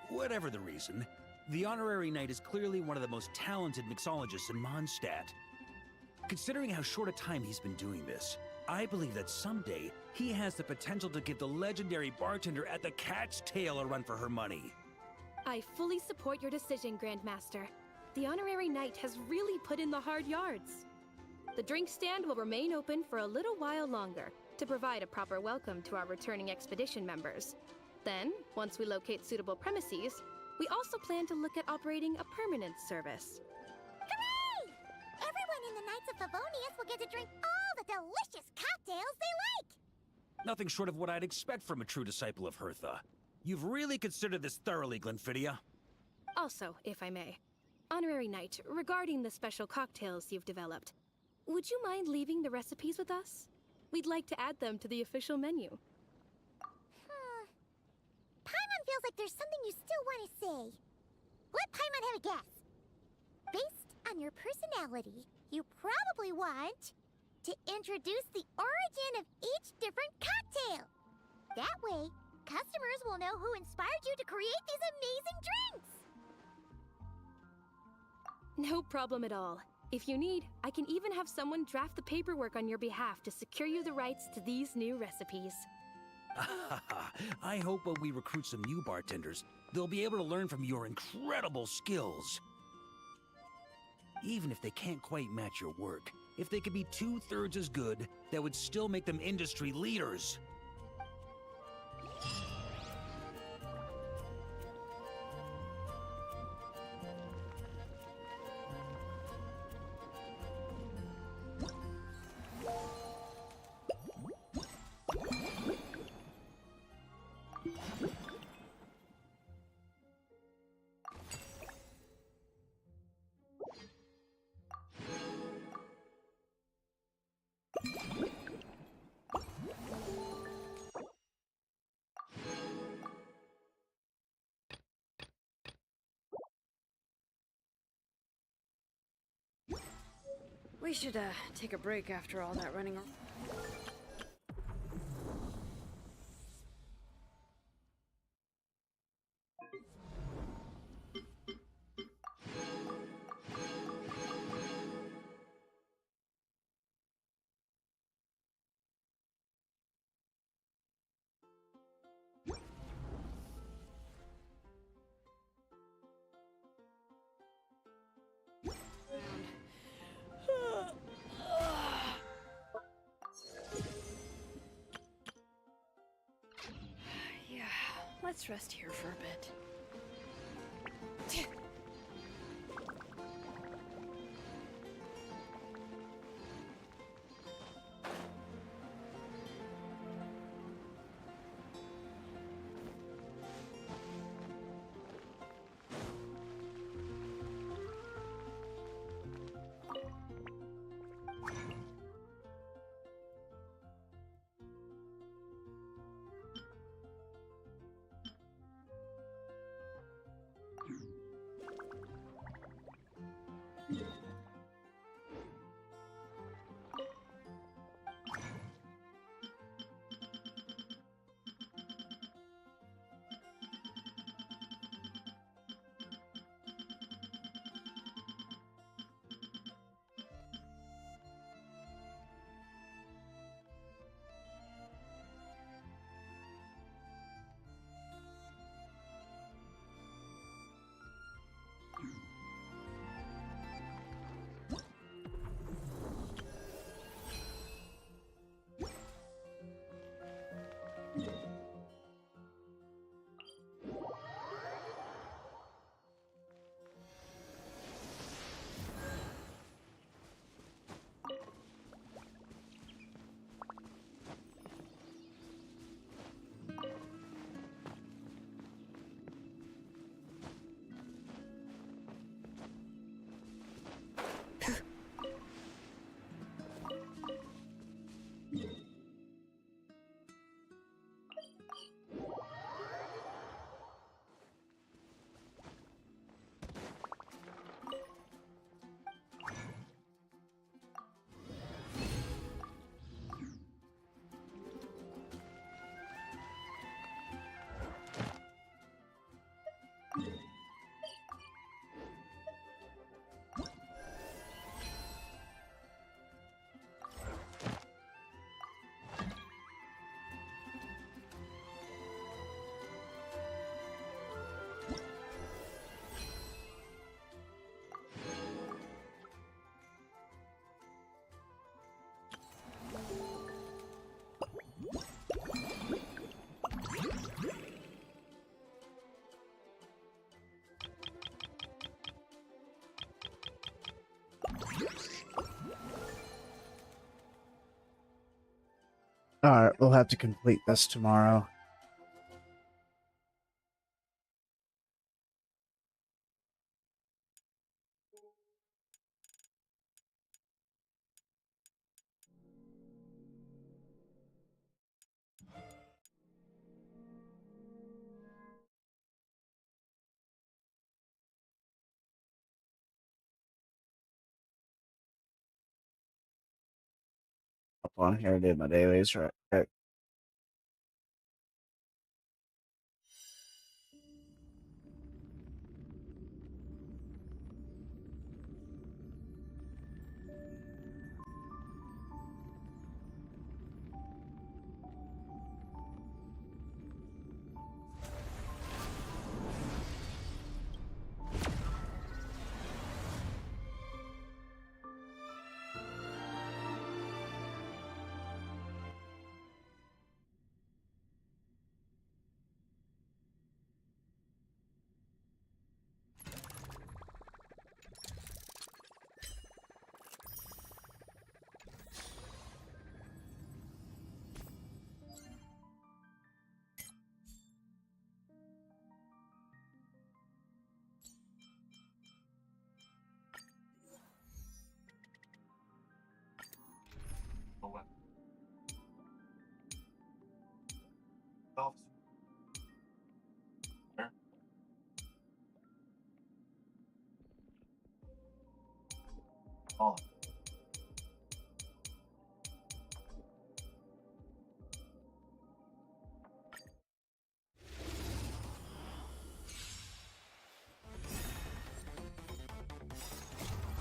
D: Whatever the reason, the Honorary Knight is clearly one of the most talented mixologists in Mondstadt. Considering how short a time he's been doing this, I believe that someday he has the potential to give the legendary bartender at the Cat's Tail a run for her money.
B: I fully support your decision, Grandmaster. The Honorary Knight has really put in the hard yards. The drink stand will remain open for a little while longer to provide a proper welcome to our returning expedition members. Then, once we locate suitable premises, we also plan to look at operating a permanent service.
C: Hooray! Everyone in the Knights of Favonius will get to drink all the delicious cocktails they like!
D: Nothing short of what I'd expect from a true disciple of Hertha. You've really considered this thoroughly, Glenfidia.
B: Also, if I may, Honorary Knight, regarding the special cocktails you've developed, would you mind leaving the recipes with us? We'd like to add them to the official menu.
C: Paimon feels like there's something you still want to say. Let Paimon have a guess. Based on your personality, you probably want to introduce the origin of each different cocktail. That way, customers will know who inspired you to create these amazing drinks!
B: No problem at all. If you need, I can even have someone draft the paperwork on your behalf to secure you the rights to these new recipes.
D: I hope when we recruit some new bartenders, they'll be able to learn from your incredible skills. Even if they can't quite match your work, if they could be 2/3 as good, that would still make them industry leaders.
M: We should take a break after all that running around. Let's rest here for a bit.
K: Alright, we'll have to complete this tomorrow. Up on here, did my dailies right quick.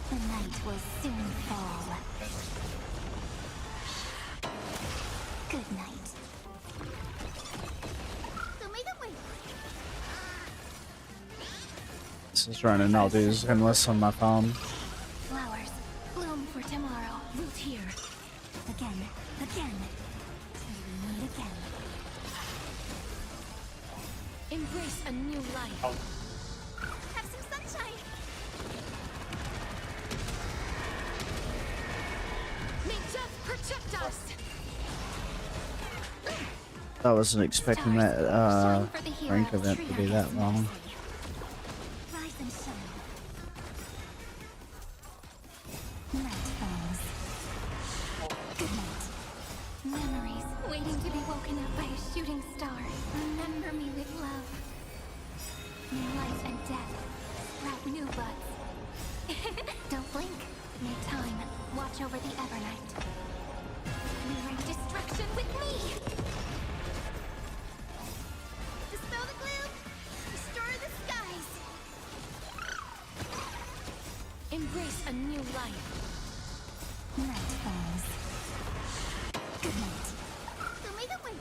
C: The night will soon fall. Good night.
K: This is running, I'll do this endless on my phone.
C: Flowers bloom for tomorrow. Root here. Again. Again. Till we meet again.
B: Embrace a new life.
C: Have some sunshine.
B: May death protect us.
K: I wasn't expecting that rank event to be that long.
C: Rise and shine. Night falls. Good night. Memories waiting to be woken up by a shooting star. Remember me with love. Life and death sprout new buds. Don't blink. May time watch over the Evernight. Mirroring destruction with me. Dispel the gloom. Restore the skies.
B: Embrace a new life.
C: Night falls. Good night. Show me the way.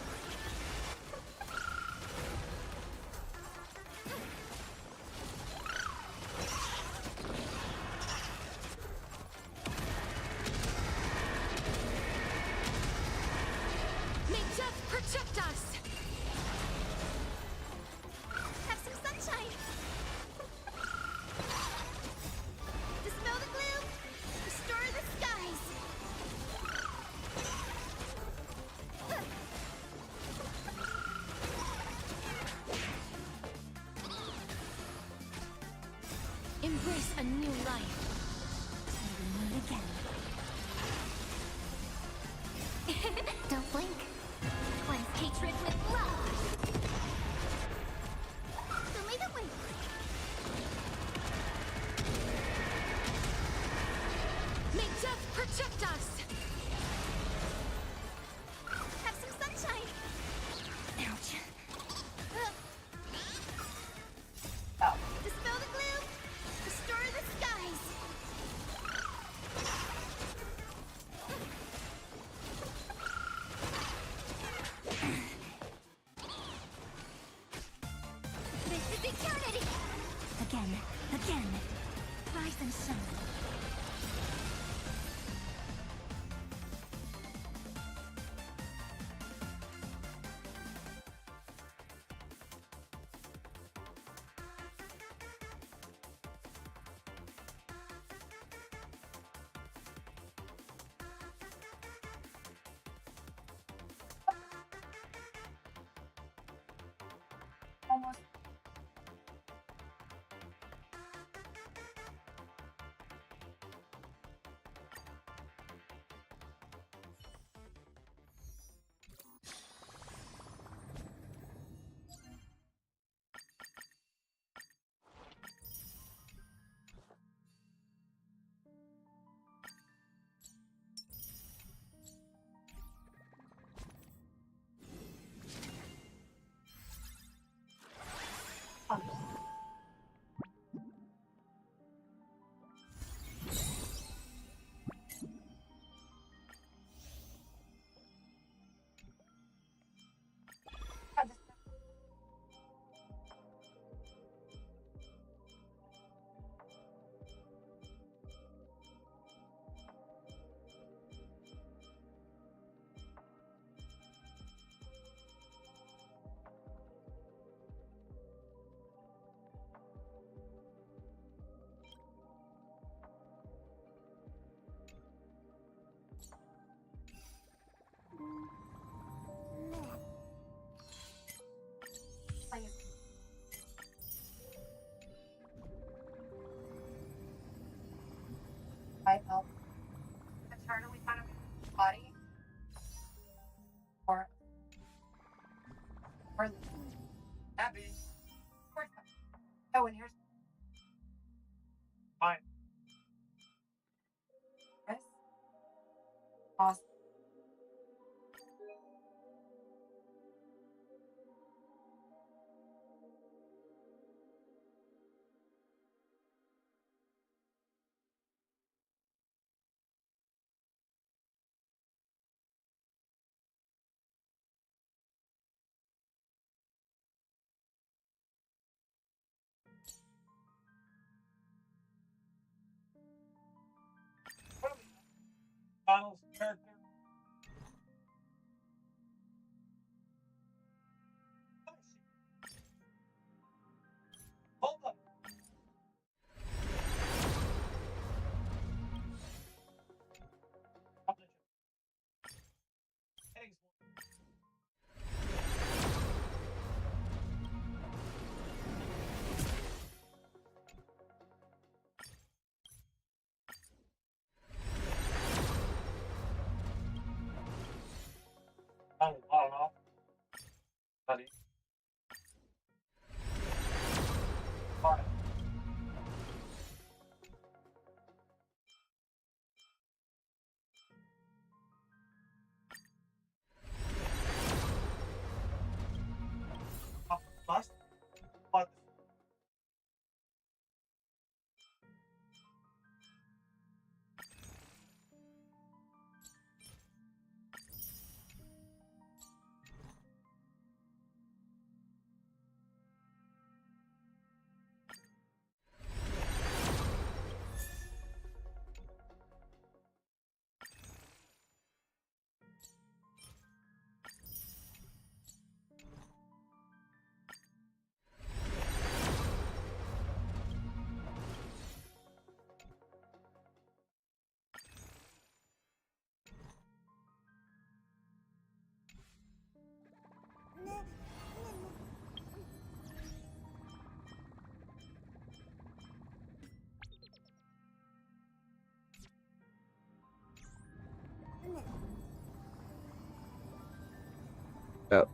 B: May death protect us.
C: Have some sunshine. Dispel the gloom. Restore the skies.
B: Embrace a new life.
C: Meet again. Don't blink. Cleanse hatred with love. Show me the way.
B: May death protect us.
C: Have some sunshine. Ouch. Dispel the gloom. Restore the skies. This is eternity. Again. Rise and shine.
N: I help internally kind of body or Abby. Of course. Oh, and here's fine. Yes. Awesome. Finals character.
K: Yep.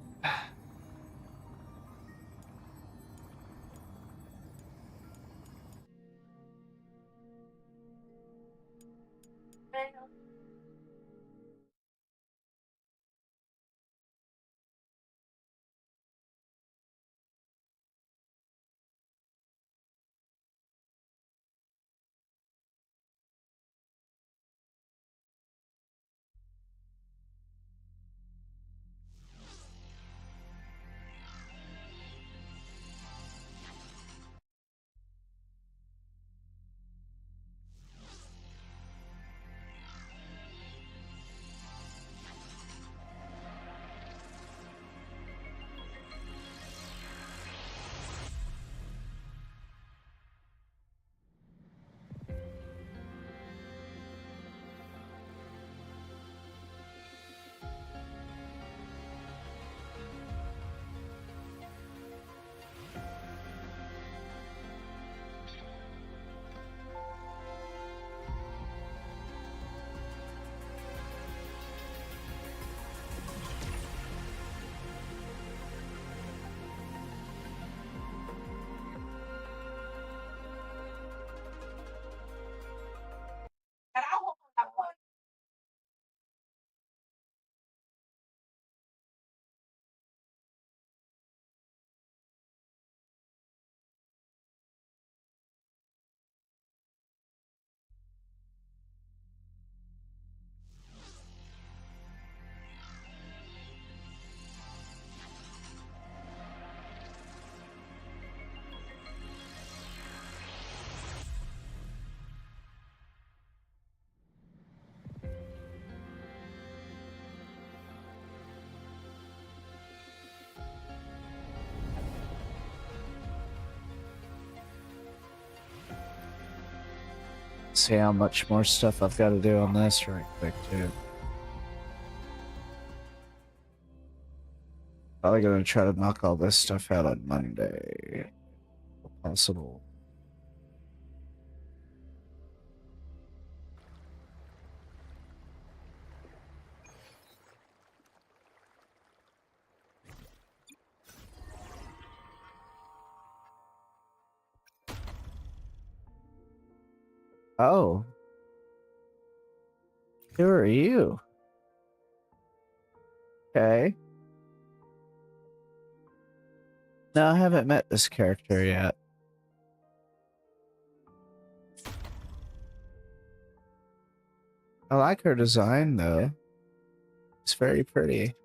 K: See how much more stuff I've got to do on this right quick, too. Probably gonna try to knock all this stuff out on Monday, if possible. Oh. Who are you? Okay. No, I haven't met this character yet. I like her design, though. It's very pretty.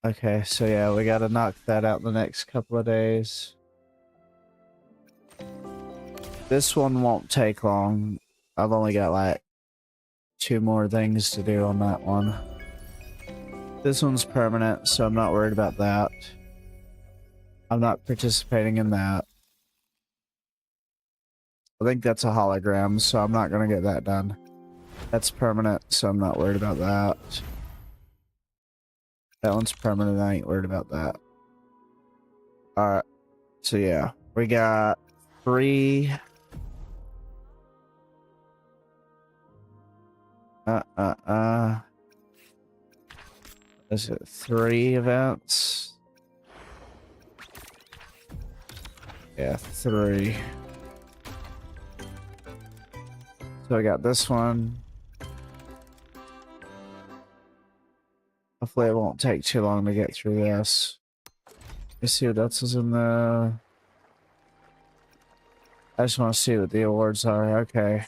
K: Okay, so yeah, we gotta knock that out in the next couple of days. This one won't take long. I've only got like 2 more things to do on that one. This one's permanent, so I'm not worried about that. I'm not participating in that. I think that's a hologram, so I'm not gonna get that done. That's permanent, so I'm not worried about that. That one's permanent, I ain't worried about that. Alright, so yeah, we got 3 Is it 3 events? Yeah, 3. So I got this one. Hopefully it won't take too long to get through this. Let's see what else is in the... I just want to see what the awards are. Okay.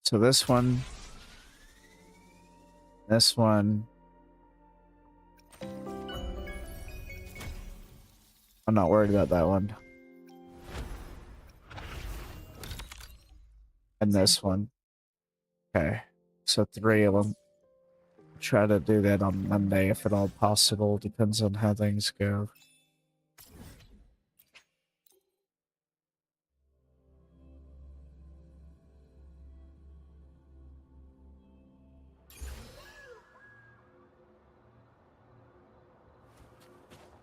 K: So this one. This one. I'm not worried about that one. And this one. Okay. So 3 of them. Try to do that on Monday if at all possible. Depends on how things go.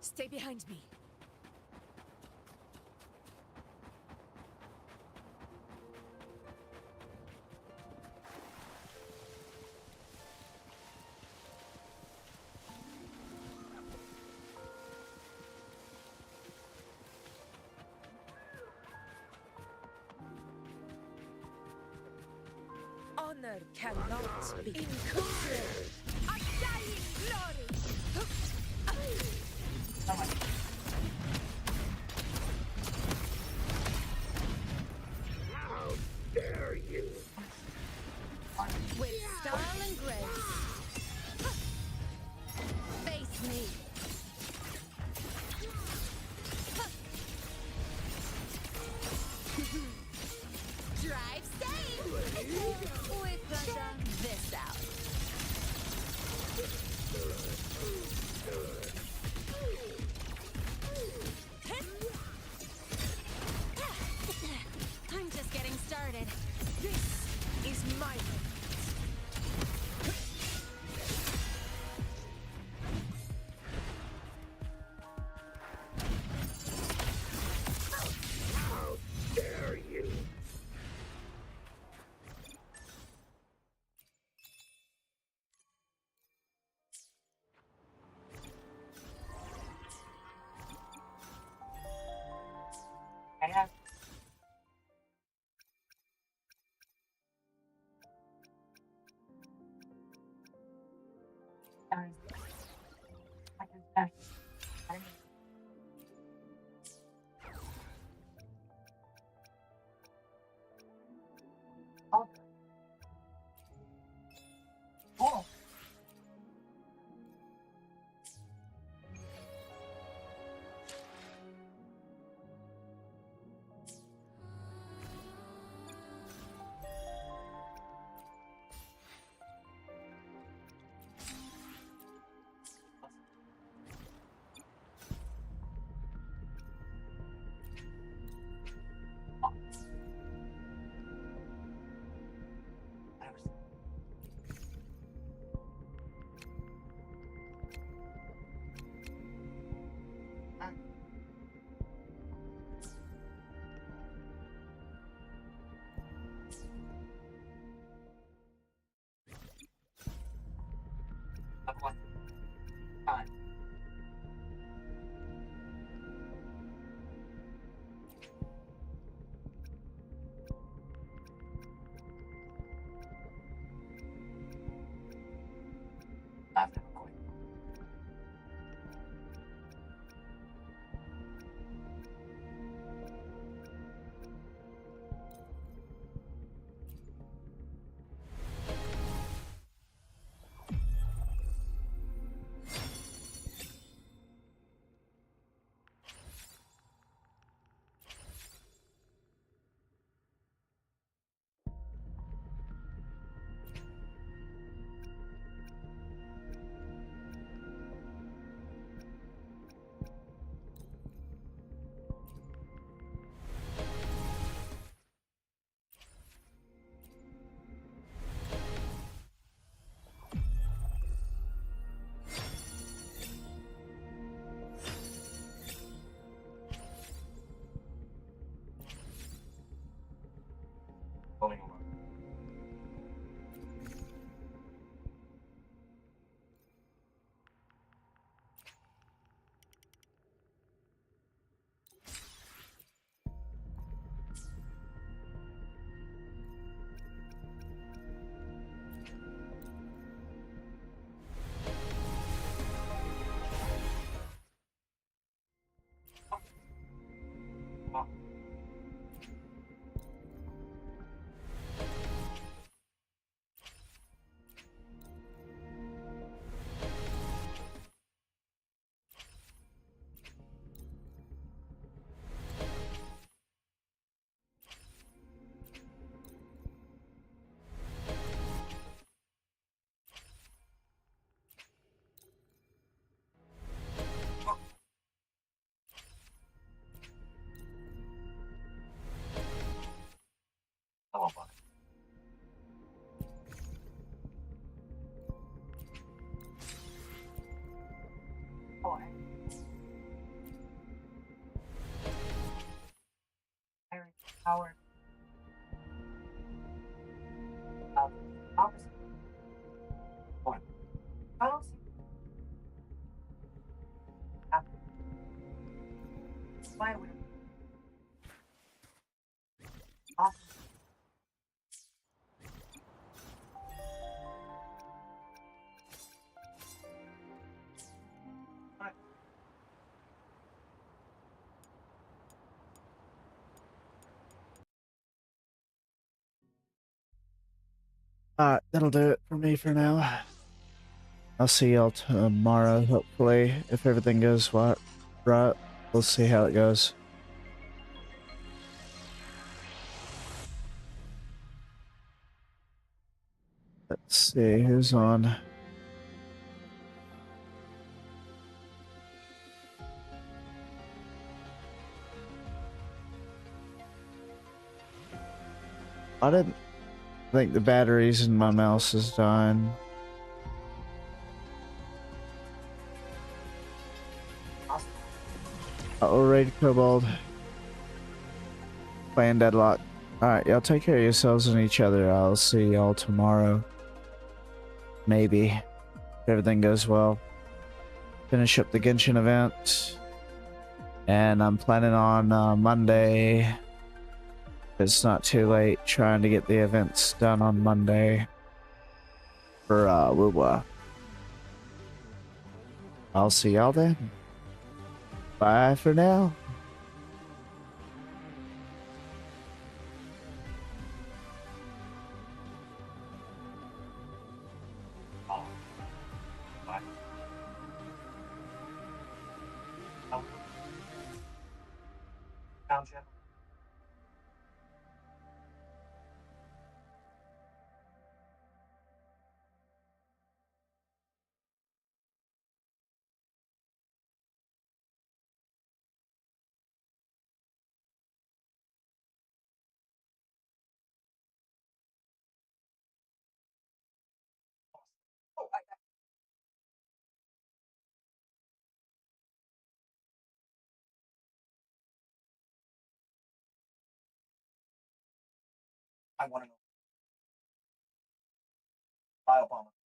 A: Stay behind me. Honor cannot be included. Undying glory.
L: How dare you?
A: With style and grace. Face me. Drive safe. With this out.
N: Hello, bud. Oh, Harry, Howard. Opposite. One. I don't see. Smile with him. Awesome.
K: Alright, that'll do it for me for now. I'll see y'all tomorrow, hopefully. If everything goes right, we'll see how it goes. Let's see who's on. I didn't think the batteries in my mouse is dying. Raid Kobold. Playing Deadlock. Alright, y'all take care of yourselves and each other. I'll see y'all tomorrow. Maybe. If everything goes well. Finish up the Genshin event. And I'm planning on Monday, if it's not too late, trying to get the events done on Monday for Wuwa. I'll see y'all then. Bye for now.
N: Oh. Bye. Oh. Found you. Oh, I want to know. Bio bomber.